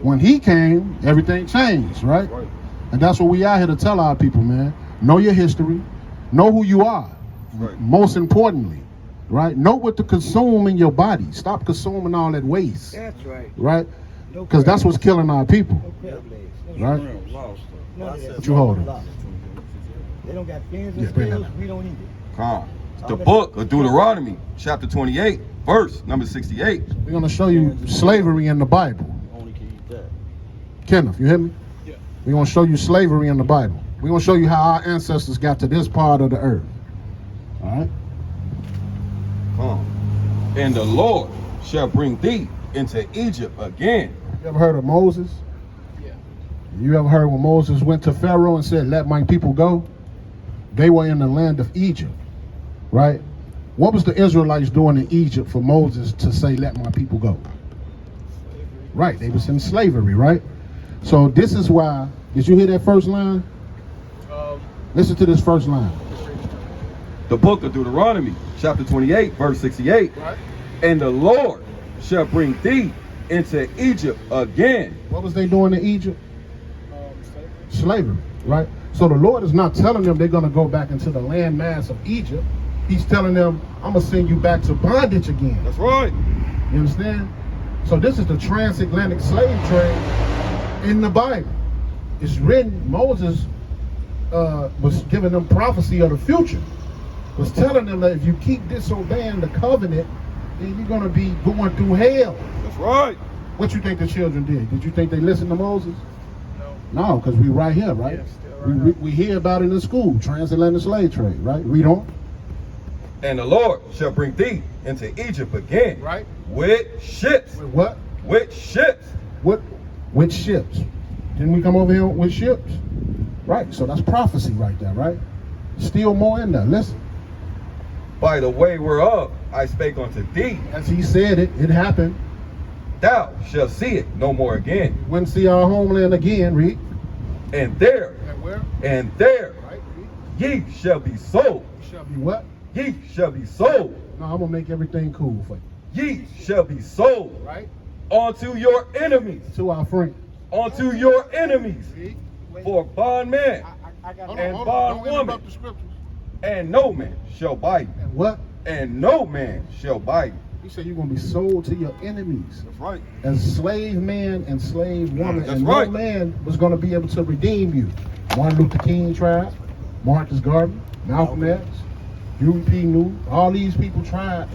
When he came, everything changed, right? And that's what we out here to tell our people, man. Know your history, know who you are. Right. Most importantly, right? Know what to consume in your body. Stop consuming all that waste, That's right. right? Because that's what's killing our people, right? What you holding? They don't got fins Yeah, and bring that scales. out. We don't eat Come. The book of Deuteronomy, chapter 28, verse number 68. We're going to show you slavery in the Bible. Only can eat that. Kenneth, you hear me? Yeah. We're going to show you slavery in the Bible. We're going to show you how our ancestors got to this part of the earth. All right? Come. And the Lord shall bring thee into Egypt again. You ever heard of Moses? Yeah. You ever heard when Moses went to Pharaoh and said, let my people go? They were in the land of Egypt, right? What was the Israelites doing in Egypt for Moses to say, let my people go? Right, they was in slavery, right? So this is why, did you hear that first line? Listen to this first line. The book of Deuteronomy, chapter 28, verse 68. Right. And the Lord shall bring thee into Egypt again. What was they doing in Egypt? Slavery, right? So the Lord is not telling them they're going to go back into the landmass of Egypt. He's telling them, I'm going to send you back to bondage again. That's right. You understand? So this is the transatlantic slave trade in the Bible. It's written, Moses was giving them prophecy of the future. Was telling them that if you keep disobeying the covenant, then you're going to be going through hell. That's right. What you think the children did? Did you think they listened to Moses? No, because we right here, right? Yeah, still right We hear about it in school, transatlantic slave trade, right? Read on. And the Lord shall bring thee into Egypt again. Right. With ships. With what? With ships. With ships. Didn't we come over here with ships? Right, so that's prophecy right there, right? Still more in there, listen. By the way whereof I spake unto thee, As he said it, it happened. thou shalt see it no more again. Wouldn't see our homeland again, read. And there, And where? and there, Right, read. ye shall be sold. Shall be what? Ye shall be sold No, I'm gonna make everything cool for you. Ye shall be sold Right? unto your enemies, To our friends. unto your enemies, See? for bondman I got Hold and on, hold on. Don't bondwoman, interrupt the scriptures. and no man shall buy you, And what? and no man shall buy you. He said you're gonna be sold to your enemies. That's right. As slave man and slave woman. That's and right. no man was gonna be able to redeem you. Martin Luther King tried, Marcus Garvey, Malcolm X, Huey P. Newton, all these people tried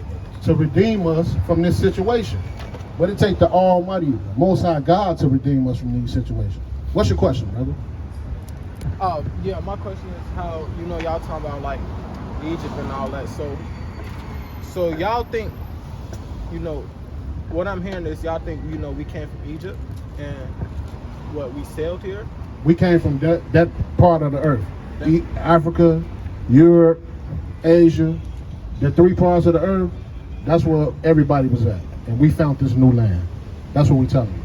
to redeem us from this situation. But it takes the Almighty, Most High God to redeem us from these situations. What's your question, brother? Yeah, my question is how, y'all talking about like Egypt and all that. So y'all think, what I'm hearing is y'all think, we came from Egypt and what, we sailed here? We came from that part of the earth. Africa, Europe, Asia, the 3 parts of the earth, that's where everybody was at. And we found this new land. That's what we're telling you.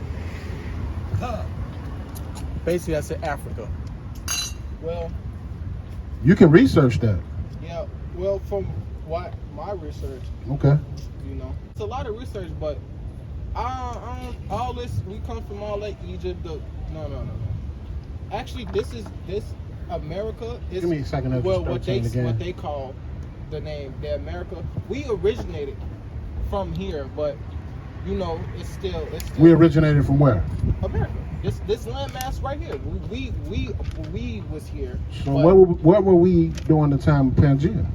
Basically, I said Africa. Well, You can research that. yeah, well, from what my research, Okay. it's a lot of research, but I don't, all this, we come from all like Egypt, no. Actually, this America is, Give me a second. Of well, what again. they call the name, the America. We originated from here, but it's still We originated from where? America. This landmass right here. We was here. So but where were we during the time of Pangea?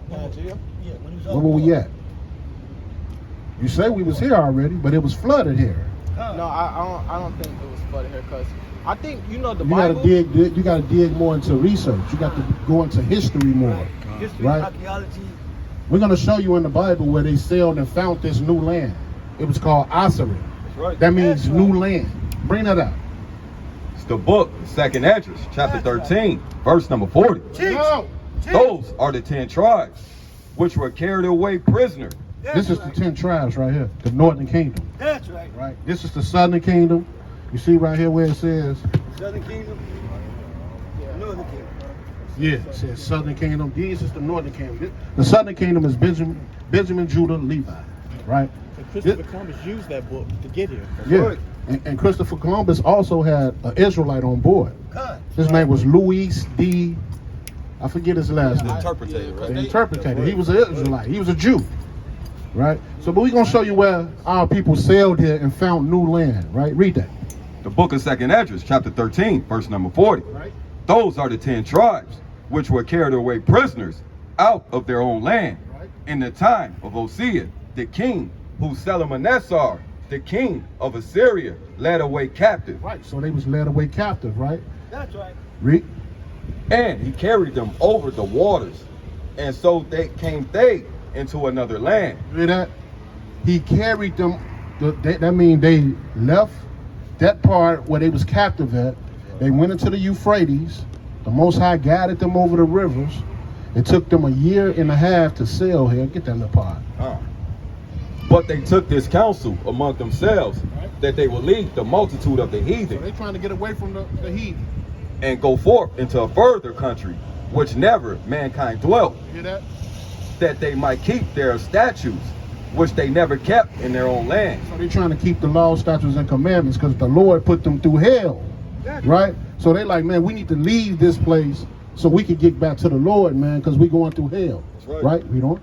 Nigeria. Yeah, when he was Where were we at? You say we was here already, but it was flooded here. No, I don't think it was flooded here because I think the You Bible. gotta dig more into research. You got to go into history more. history, Right. archaeology. We're gonna show you in the Bible where they sailed and found this new land. It was called S.O.T.M.H. That's right. That means new land. Bring that up. It's the book, 2nd Esdras, chapter 13, verse number 40. No. Those are the 10 tribes which were carried away prisoner. This is the 10 tribes right here, the northern kingdom. That's right. Right. This is the southern kingdom. You see right here where it says, Southern Kingdom, Northern Kingdom. yeah, it says southern kingdom. These is the northern kingdom. The southern kingdom is Benjamin, Judah, Levi. Right. And Christopher Columbus used that book to get here. Yeah. right. And Christopher Columbus also had an Israelite on board. God. His name was Luis D. I forget his last name. Interpreter, The right? interpreter. He was an Israelite. He was a Jew. Right? So, but we're going to show you where our people sailed here and found new land. Right? Read that. The book of 2nd Esdras, chapter 13, verse number 40. Right? Those are the 10 tribes which were carried away prisoners out of their own land Right. in the time of Osea, the king, who Salmanassar, the king of Assyria, led away captive. Right. So they was led away captive. Right? That's right. Read. And he carried them over the waters. And so they into another land. Read that. He carried them. That means they left that part where they was captive at. They went into the Euphrates. The Most High guided them over the rivers. It took them 1.5 years to sail here. Get that little part. But they took this counsel among themselves that they will leave the multitude of the So heathen they trying to get away from the heat. and go forth into a further country which never mankind dwelt, You hear that? that they might keep their statutes which they never kept in their own land. So they trying to keep the law, statutes, and commandments because the Lord put them through hell. Right? So they like, man, we need to leave this place so we can get back to the Lord, man, because we going through hell. That's Right? We don't.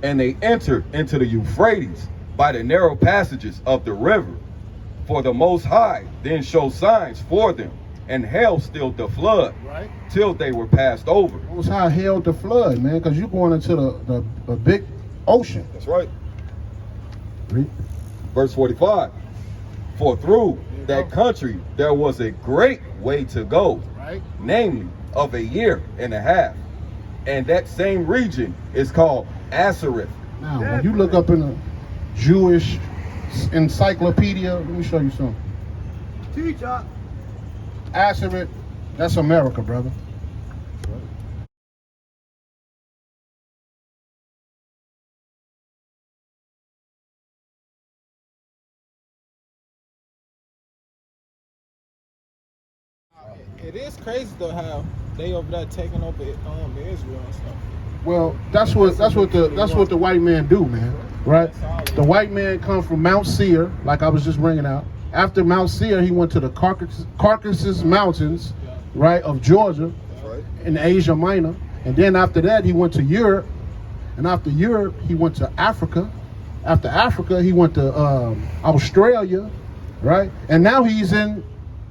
And they entered into the Euphrates by the narrow passages of the river. For the Most High then showed signs for them, and hell stilled the flood Right? till they were passed over. Most High held the flood, man, because you're going into the big ocean. That's right. Read. Verse 45. For through that country there was a great way to go, Right? namely of 1.5 years. And that same region is called Asareth. Now, when you look up in a Jewish encyclopedia, let me show you something. Teacher. Assyria, that's America, brother. It is crazy though how they over there taking over Israel and stuff. Well, that's what the white man do, man. Right? The white man come from Mount Seir, like I was just bringing out. After Mount Seir, he went to the Caucasus Mountains, right, of Georgia, in Asia Minor, and then after that he went to Europe, and after Europe he went to Africa. After Africa he went to Australia, right, and now he's in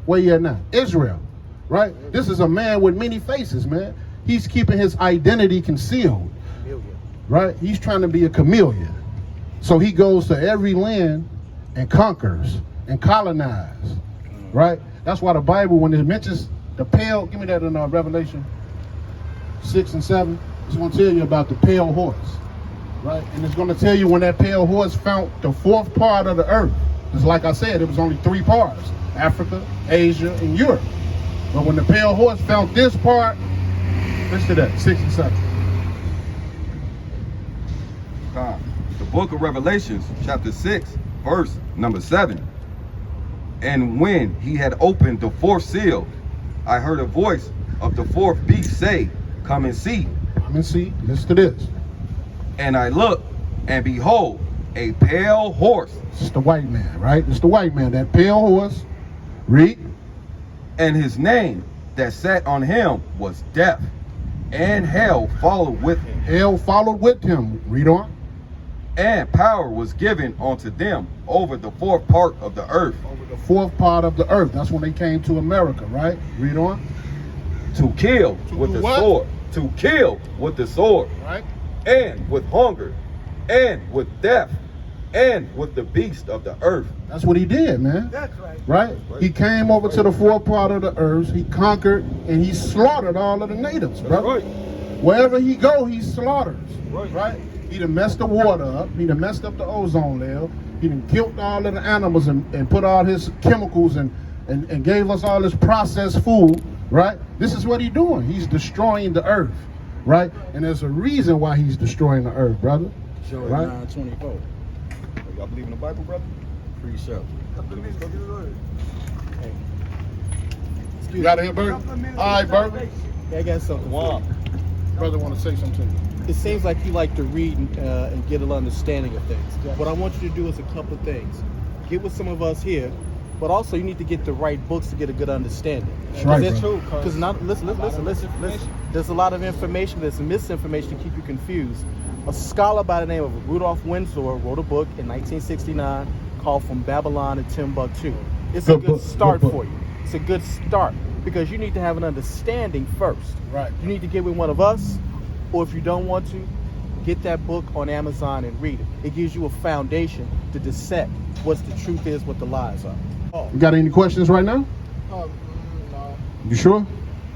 where you at now? Israel, right? This is a man with many faces, man. He's keeping his identity concealed, right? He's trying to be a chameleon. So he goes to every land and conquers and colonizes, right? That's why the Bible, when it mentions the pale, give me that in Revelation 6 and 7, it's going to tell you about the pale horse, right? And it's going to tell you when that pale horse found the fourth part of the earth. Because like I said, it was only three parts, Africa, Asia, and Europe. But when the pale horse found this part, listen to that, 6 and 7. The book of Revelations, chapter 6, verse number 7. And when he had opened the fourth seal, I heard a voice of the fourth beast say, come and see. Come and see, listen to this. And I looked, and behold, a pale horse. It's the white man, right? It's the white man, that pale horse. Read. And his name that sat on him was Death, and hell followed with him. Hell followed with him. Read on. And power was given unto them over the fourth part of the earth. Over the fourth part of the earth. That's when they came to America, right? Read on. To kill with the sword. To kill with the sword. Right. And with hunger. And with death. And with the beast of the earth. That's what he did, man. That's right. Right? He came over to the fourth part of the earth. He conquered and he slaughtered all of the natives, bro. Right. Wherever he go, he slaughters. Right. He done messed the water up. He done messed up the ozone layer. He done killed all of the animals and put all his chemicals and gave us all this processed food, right? This is what he's doing. He's destroying the earth, right? And there's a reason why he's destroying the earth, brother. Show right? 9:24. Y'all believe in the Bible, brother? Pretty sure. You got it here, Bert? All right, Bert. Yeah, I got something. Wow. Brother want to say something to you. It seems like you like to read and get an understanding of things. What I want you to do is a couple of things. Get with some of us here, but also you need to get the right books to get a good understanding. That's right, That's bro. true. Because listen. There's a lot of information. There's misinformation to keep you confused. A scholar by the name of Rudolph Windsor wrote a book in 1969 called From Babylon to Timbuktu. It's a good start for you. It's a good start because you need to have an understanding first. Right. You need to get with one of us, or if you don't want to, get that book on Amazon and read it. It gives you a foundation to dissect what the truth is, what the lies are. You got any questions right now? No. You sure?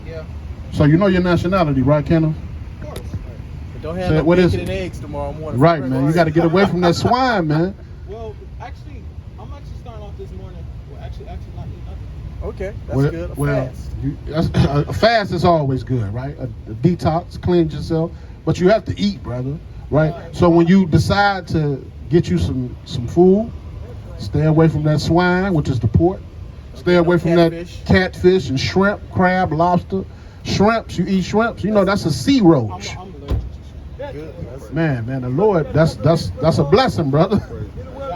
Yeah. So you know your nationality, right, Kenneth? Of course. But don't have Say, no what is bacon it? and eggs tomorrow morning. Right, man. You got to get away from that swine, man. Well, actually, I'm actually starting off this morning. Well, actually not eating nothing. Okay, that's good. A fast. A fast is always good, right? A detox, cleanse yourself, but you have to eat, brother, right? So when you decide to get you some food, stay away from that swine, which is the pork. Stay away from catfish. that catfish and shrimp, crab, lobster. Shrimps, you eat shrimps, you know that's a sea roach. I'm allergic to shrimp. Good. Man, the Lord, that's a blessing, brother.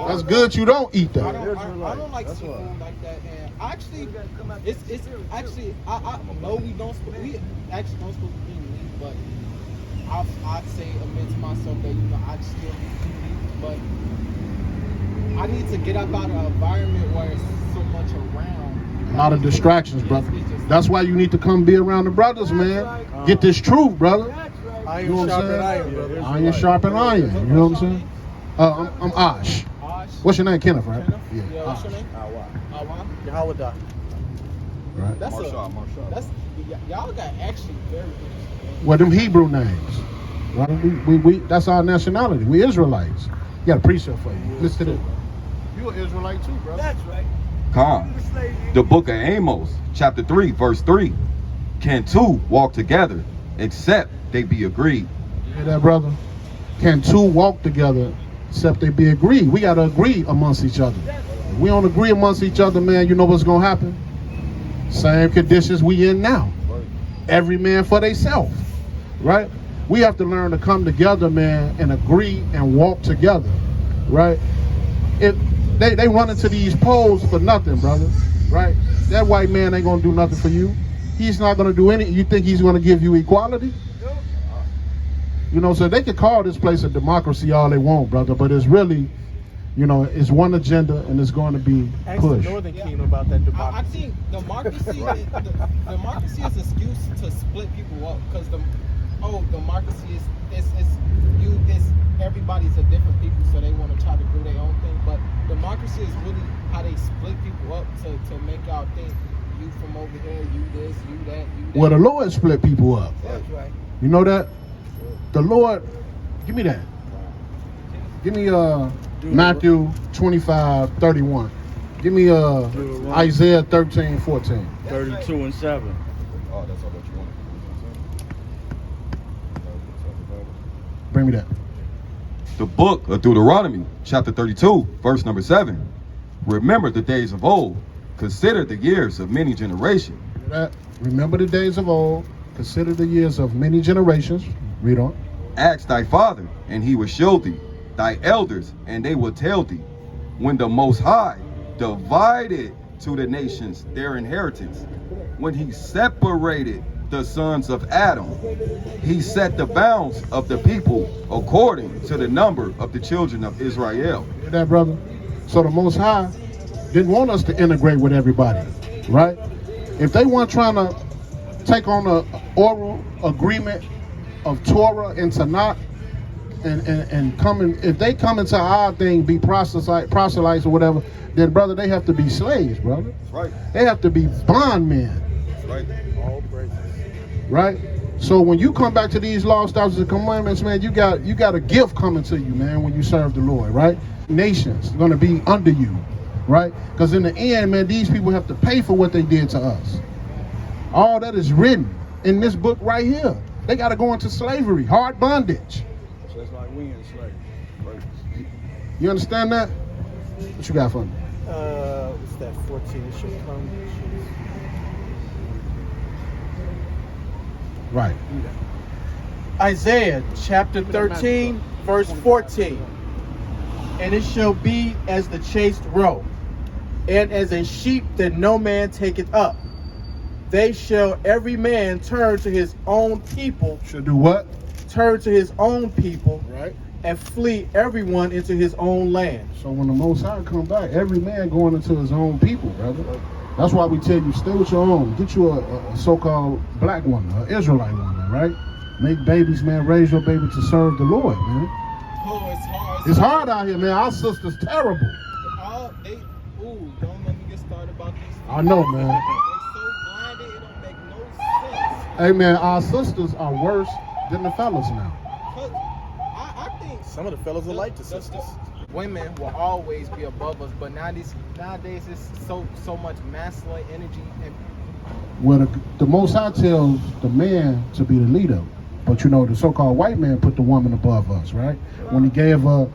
That's good you don't eat I that. don't like seafood like that, and actually, it's actually I know we actually don't supposed to eat meat, but I'd say admit to myself that I still eat meat, but I need to get up out of an environment where it's so much around. A lot of distractions, brother. That's why you need to come be around the brothers, man. Get this truth, brother. Iron You know what I'm sharpen saying? iron, brother. Iron sharpen iron. You know what I'm saying? I'm Osh. Osh? What's your name, Kenneth, right? Kenneth? Yeah. Yeah, what's your Osh. name? Awa? Yahweh. Right. That's Marshall. that's y'all got actually very good. Well, them Hebrew names. Right? We that's our nationality. We Israelites. You got a precept for you. Listen to this. You an Israelite too, brother. That's right. Come. The book of Amos, chapter 3, verse 3. Can two walk together except they be agreed? You hear that, brother? Can two walk together except they be agreed? We got to agree amongst each other. If we don't agree amongst each other, man, you know what's going to happen? Same conditions we in now. Every man for theyself, right? we have to learn to come together, man, and agree and walk together, right? They run into these poles for nothing, brother, right? That white man ain't gonna do nothing for you. He's not gonna do anything. You think he's gonna give you equality? You know, so they can call this place a democracy all they want, brother, but it's really, you know, it's one agenda and it's going to be Ask the pushed. Northern Kingdom about that I democracy. think democracy, democracy is an excuse to split people up because democracy is everybody's a different people, so they want to try to do their own thing. But democracy is really how they split people up to make y'all think you from over here, you this, you that, you that. Well, the Lord split people up. That's right. You know that? The Lord, give me that. Give me Matthew 25:31. Give me Isaiah 13:14. 32 and 7. Oh, that's all that you want. Bring me that. The book of Deuteronomy, chapter 32, verse number 7. Remember the days of old. Consider the years of many generations. That. Remember the days of old. Consider the years of many generations. Read on. Ask thy father, and he will show thee, thy elders, and they will tell thee, when the Most High divided to the nations their inheritance, when he separated the sons of Adam, he set the bounds of the people according to the number of the children of Israel. Hear that, brother? So the Most High didn't want us to integrate with everybody, right? If they weren't trying to take on an oral agreement of Torah and Tanakh and if they come into our thing, be proselytes or whatever, then brother, they have to be slaves, brother. That's right. They have to be bondmen, That's right. All praises. right? So when you come back to these laws, statutes, and commandments, man, you got a gift coming to you, man, when you serve the Lord, right? Nations gonna be under you, right? Because in the end, man, these people have to pay for what they did to us. All that is written in this book right here. They got to go into slavery, hard bondage. Just like we in slavery. You understand that? What you got for me? What's that? 14. It should come. Right. Isaiah chapter 13, verse 14. And it shall be as the chased roe, and as a sheep that no man taketh up. They shall every man turn to his own people. Should do what? Turn to his own people, Right. and flee everyone into his own land. So when the Most High come back, every man going into his own people, brother. That's why we tell you, stay with your own. Get you a so-called black woman, an Israelite woman, right? Make babies, man. Raise your baby to serve the Lord, man. Oh, it's hard. It's hard out here, man. Our sister's terrible. Don't let me get started about these. I know, man. They so blinded, it don't make no sense. Hey, man, our sisters are worse than the fellas now. 'Cause I think Some of the fellas are like the sisters. women will always be above us, but nowadays it's so much masculine energy and Well, the Most High tells the man to be the leader. But, you know, the so-called white man put the woman above us, right? When he gave her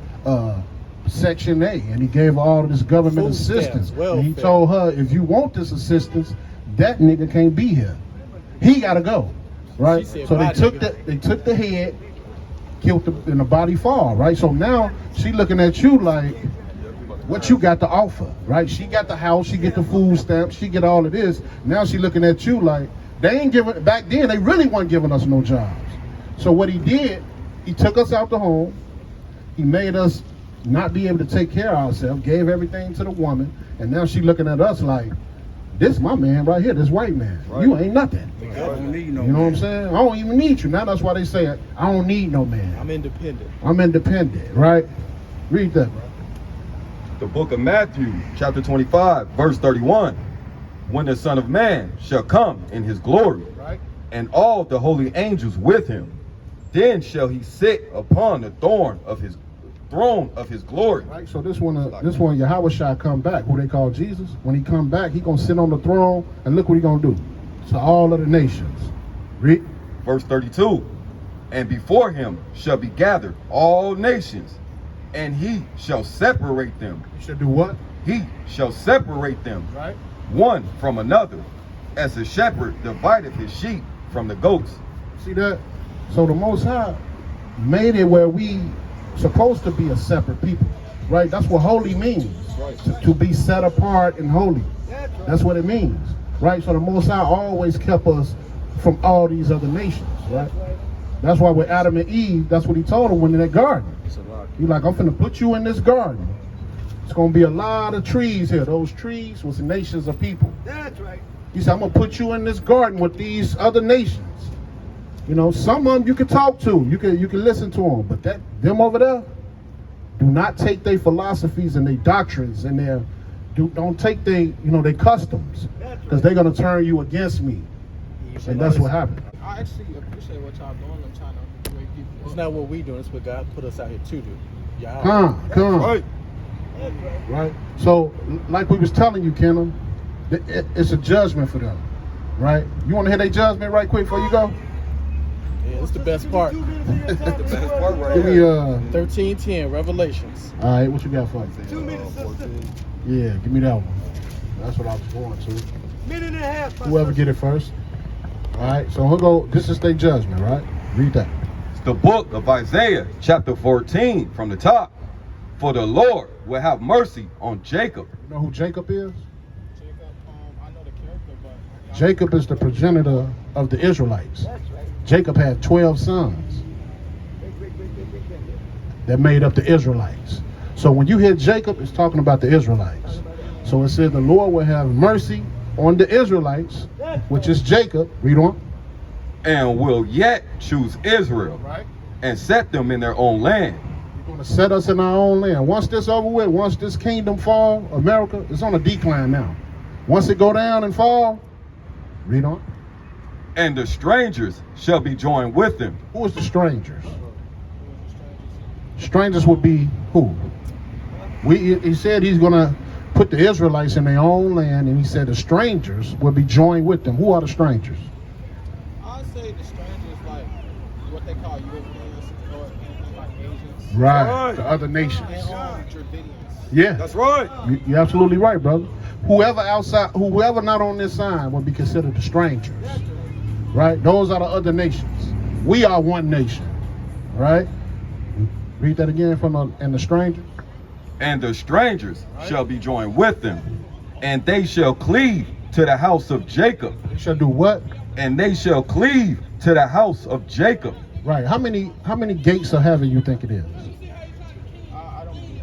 Section A and he gave her all of this government Food stamps, assistance. welfare. And he told her, if you want this assistance, that nigga can't be here. He got to go, right? She said, So "Bye, they took the head, killed the, and the body fall, right? So now she looking at you like, what you got to offer, right? She got the house, she get the food stamps, she get all of this. Now she looking at you like, they ain't giving, back then they really weren't giving us no jobs. So what he did, he took us out the home, he made us not be able to take care of ourselves, gave everything to the woman, and now she looking at us like, this my man right here, this white man. Right. You ain't nothing. I don't need no You know what I'm saying? I don't even need you. Now that's why they say, I don't need no man. I'm independent. I'm independent, right? Read that, bro. The book of Matthew, chapter 25, verse 31. When the Son of Man shall come in his glory, Right. and all the holy angels with him, then shall he sit upon the throne of his glory. Right, so this one Yahweh shall come back, who they call Jesus. When he come back, he gonna sit on the throne, and look what he gonna do to all of the nations. Read. Verse 32. And before him shall be gathered all nations, and he shall separate them. You should do what? He shall separate them, Right. one from another, as a shepherd divideth his sheep from the goats. See that? So the Most High made it where we supposed to be a separate people, right? That's what holy means, to be set apart and holy. That's what it means, right? So the Most High always kept us from all these other nations, right? That's why with Adam and Eve, that's what he told them when in that garden. He's like, I'm finna put you in this garden. It's gonna be a lot of trees here. Those trees was the nations of people. That's right. He said, I'm gonna put you in this garden with these other nations. You know, some of them you can talk to, you can listen to them, but them over there, do not take their philosophies and their doctrines and don't take their customs, because they're gonna turn you against me. And that's what happened. I actually appreciate what y'all doing. I'm trying to wake people. It's not what we doing. It's what God put us out here to do. Come on. Right. So, like we was telling you, Kenan, it's a judgment for them, right? You want to hear their judgment right quick before you go? Yeah, it's the best part. That's the best part right Give me here. 13:10 Revelations. All right, what you got for me? 2 minutes, sister. Yeah, give me that one. That's what I was going to. Minute and a half. Whoever get it first. All right, so he'll go. This is their judgment, right? Read that. It's the book of Isaiah, chapter 14, from the top. For the Lord will have mercy on Jacob. You know who Jacob is? Jacob, I know the character, but Jacob is the progenitor of the Israelites. Jacob had 12 sons that made up the Israelites. So when you hear Jacob, it's talking about the Israelites. So it says the Lord will have mercy on the Israelites, which is Jacob. Read on. And will yet choose Israel, Right. and set them in their own land. He's going to set us in our own land. Once this over with, once this kingdom fall, America is on a decline now. Once it go down and fall, read on. And the strangers shall be joined with them. Who is the strangers? Strangers would be who? He said he's going to put the Israelites in their own land, and he said the strangers will be joined with them. Who are the strangers? I'd say the strangers, like what they call Europeans or anything like Asians. Right, the other nations. And Dravidians. Yeah, That's right. you're absolutely right, brother. Whoever not on this sign would be considered the strangers. Right? Those are the other nations. We are one nation. Right? Read that again and the strangers. And the strangers shall be joined with them, and they shall cleave to the house of Jacob. They shall do what? And they shall cleave to the house of Jacob. Right. How many gates of heaven you think it is? I don't believe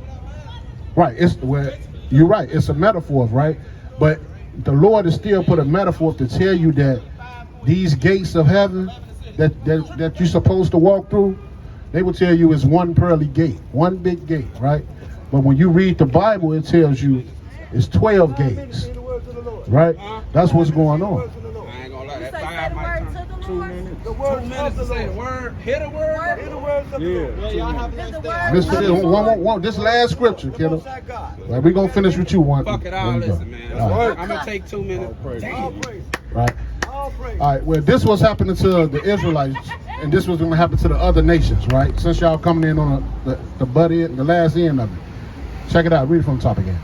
Right. You're right. It's a metaphor, right? But the Lord has still put a metaphor to tell you that these gates of heaven that you're supposed to walk through, they will tell you is one pearly gate, one big gate, right? But when you read the Bible, it tells you it's 12 gates, right? That's what's going on. I ain't gonna lie, that 5 might turn 2 minutes. The word 2 minutes to say the word, hit a word. Hit the words of the Lord. Well, y'all have a nice day. This last scripture, kiddo. Right, we're gonna finish with you one. Fuck it, There all you go. listen, man. All right. I'm gonna take 2 minutes. All praise. Right. All praise. All right. Well, this was happening to the Israelites, and this was going to happen to the other nations, right? Since y'all coming in on the butt end, the last end of it. Check it out. Read it from the top again.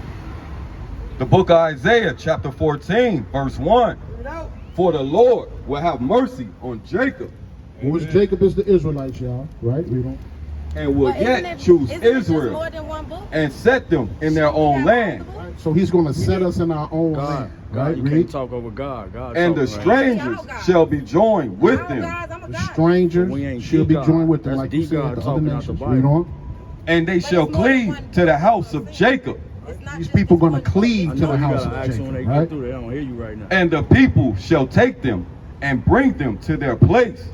The book of Isaiah, chapter 14, verse 1. For the Lord will have mercy on Jacob, Which Jacob is the Israelites, y'all. Right? Read on. and will yet choose Israel, and set them in their own land. Right? So he's going to set us in our own land. Right? You Read. can't talk over God. God And the talking right. strangers shall be joined with them. The strangers We ain't shall the be God. joined with them, That's like the you said, God the other talking out the nations. Bible. Read on. And they shall cleave to the house of Jacob. These people going to cleave I to know the you house gotta of ask them when they Jacob, get right? through. They don't hear you right now. And the people shall take them and bring them to their place.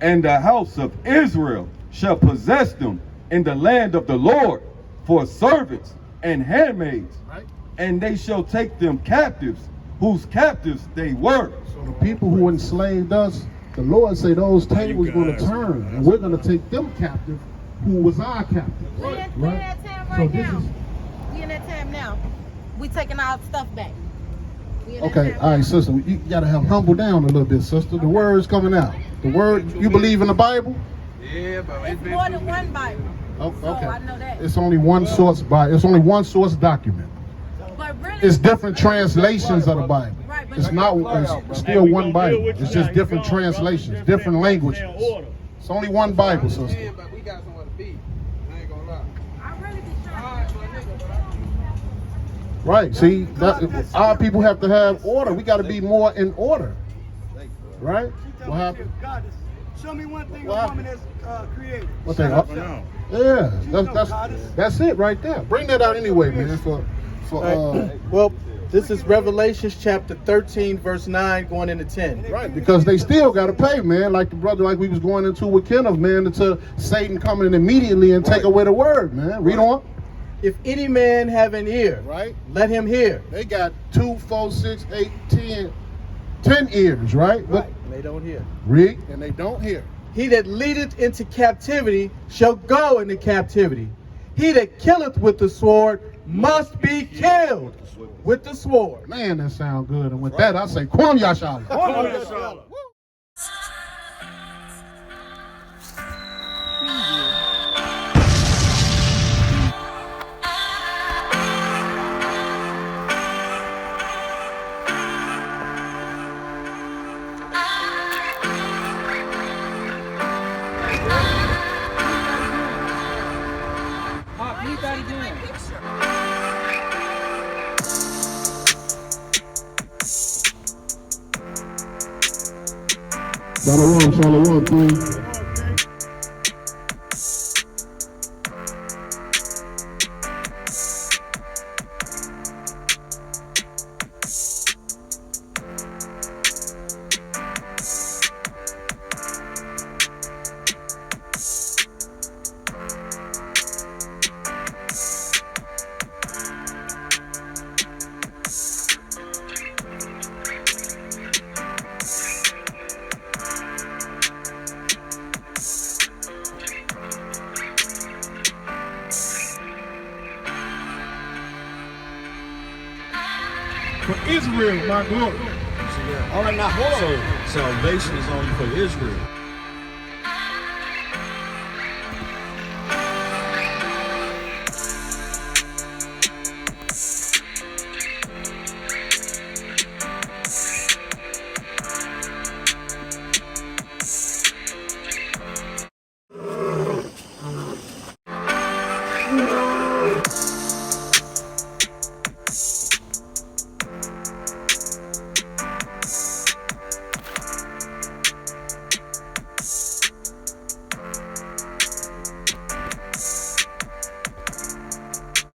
And the house of Israel shall possess them in the land of the Lord for servants and handmaids. Right. And they shall take them captives, whose captives they were. So the people who enslaved us, the Lord say those tables going to turn, and we're going to take them captive, who was our captive. We in Right? that time So right this now. is We in that time now. We taking our stuff back. We in that okay. time All right, now. sister, you got to have humble down a little bit, sister. The word's coming out. The word. You believe in the Bible? Yeah, but It's more than one Bible. Oh, So I know that. It's only one source Bible. It's only one source document. But really, It's different translations of the Bible. Right, but It's not. It's still one Bible. It's just different translations, different languages. It's only one Bible, sister. Yeah, but we got somewhere to be. I ain't gonna lie. I really be trying. Alright, so nigga, bro. Right. See, our people have to have order. We got to be more in order. Right? What happened? Show me one thing What a woman has created. What thing? Yeah, that's it right there. Bring that out anyway, man. Well, this is Revelations chapter 13, verse 9, going into 10. Right, because they still got to pay, man. Like the brother, like we was going into with Kenneth, man, until Satan coming in immediately and take away the word, man. Read on. If any man have an ear, Right. let him hear. They got 2, 4, 6, 8, 10 ears, right? Right. They don't hear. Read, and they don't hear. He that leadeth into captivity shall go into captivity. He that killeth with the sword must be killed with the sword. Man, that sound good. And with that, I say, Kwam Yashala. Read that again. Shalom, King. For Israel, my glory. All right, now hold on. Salvation is only for Israel.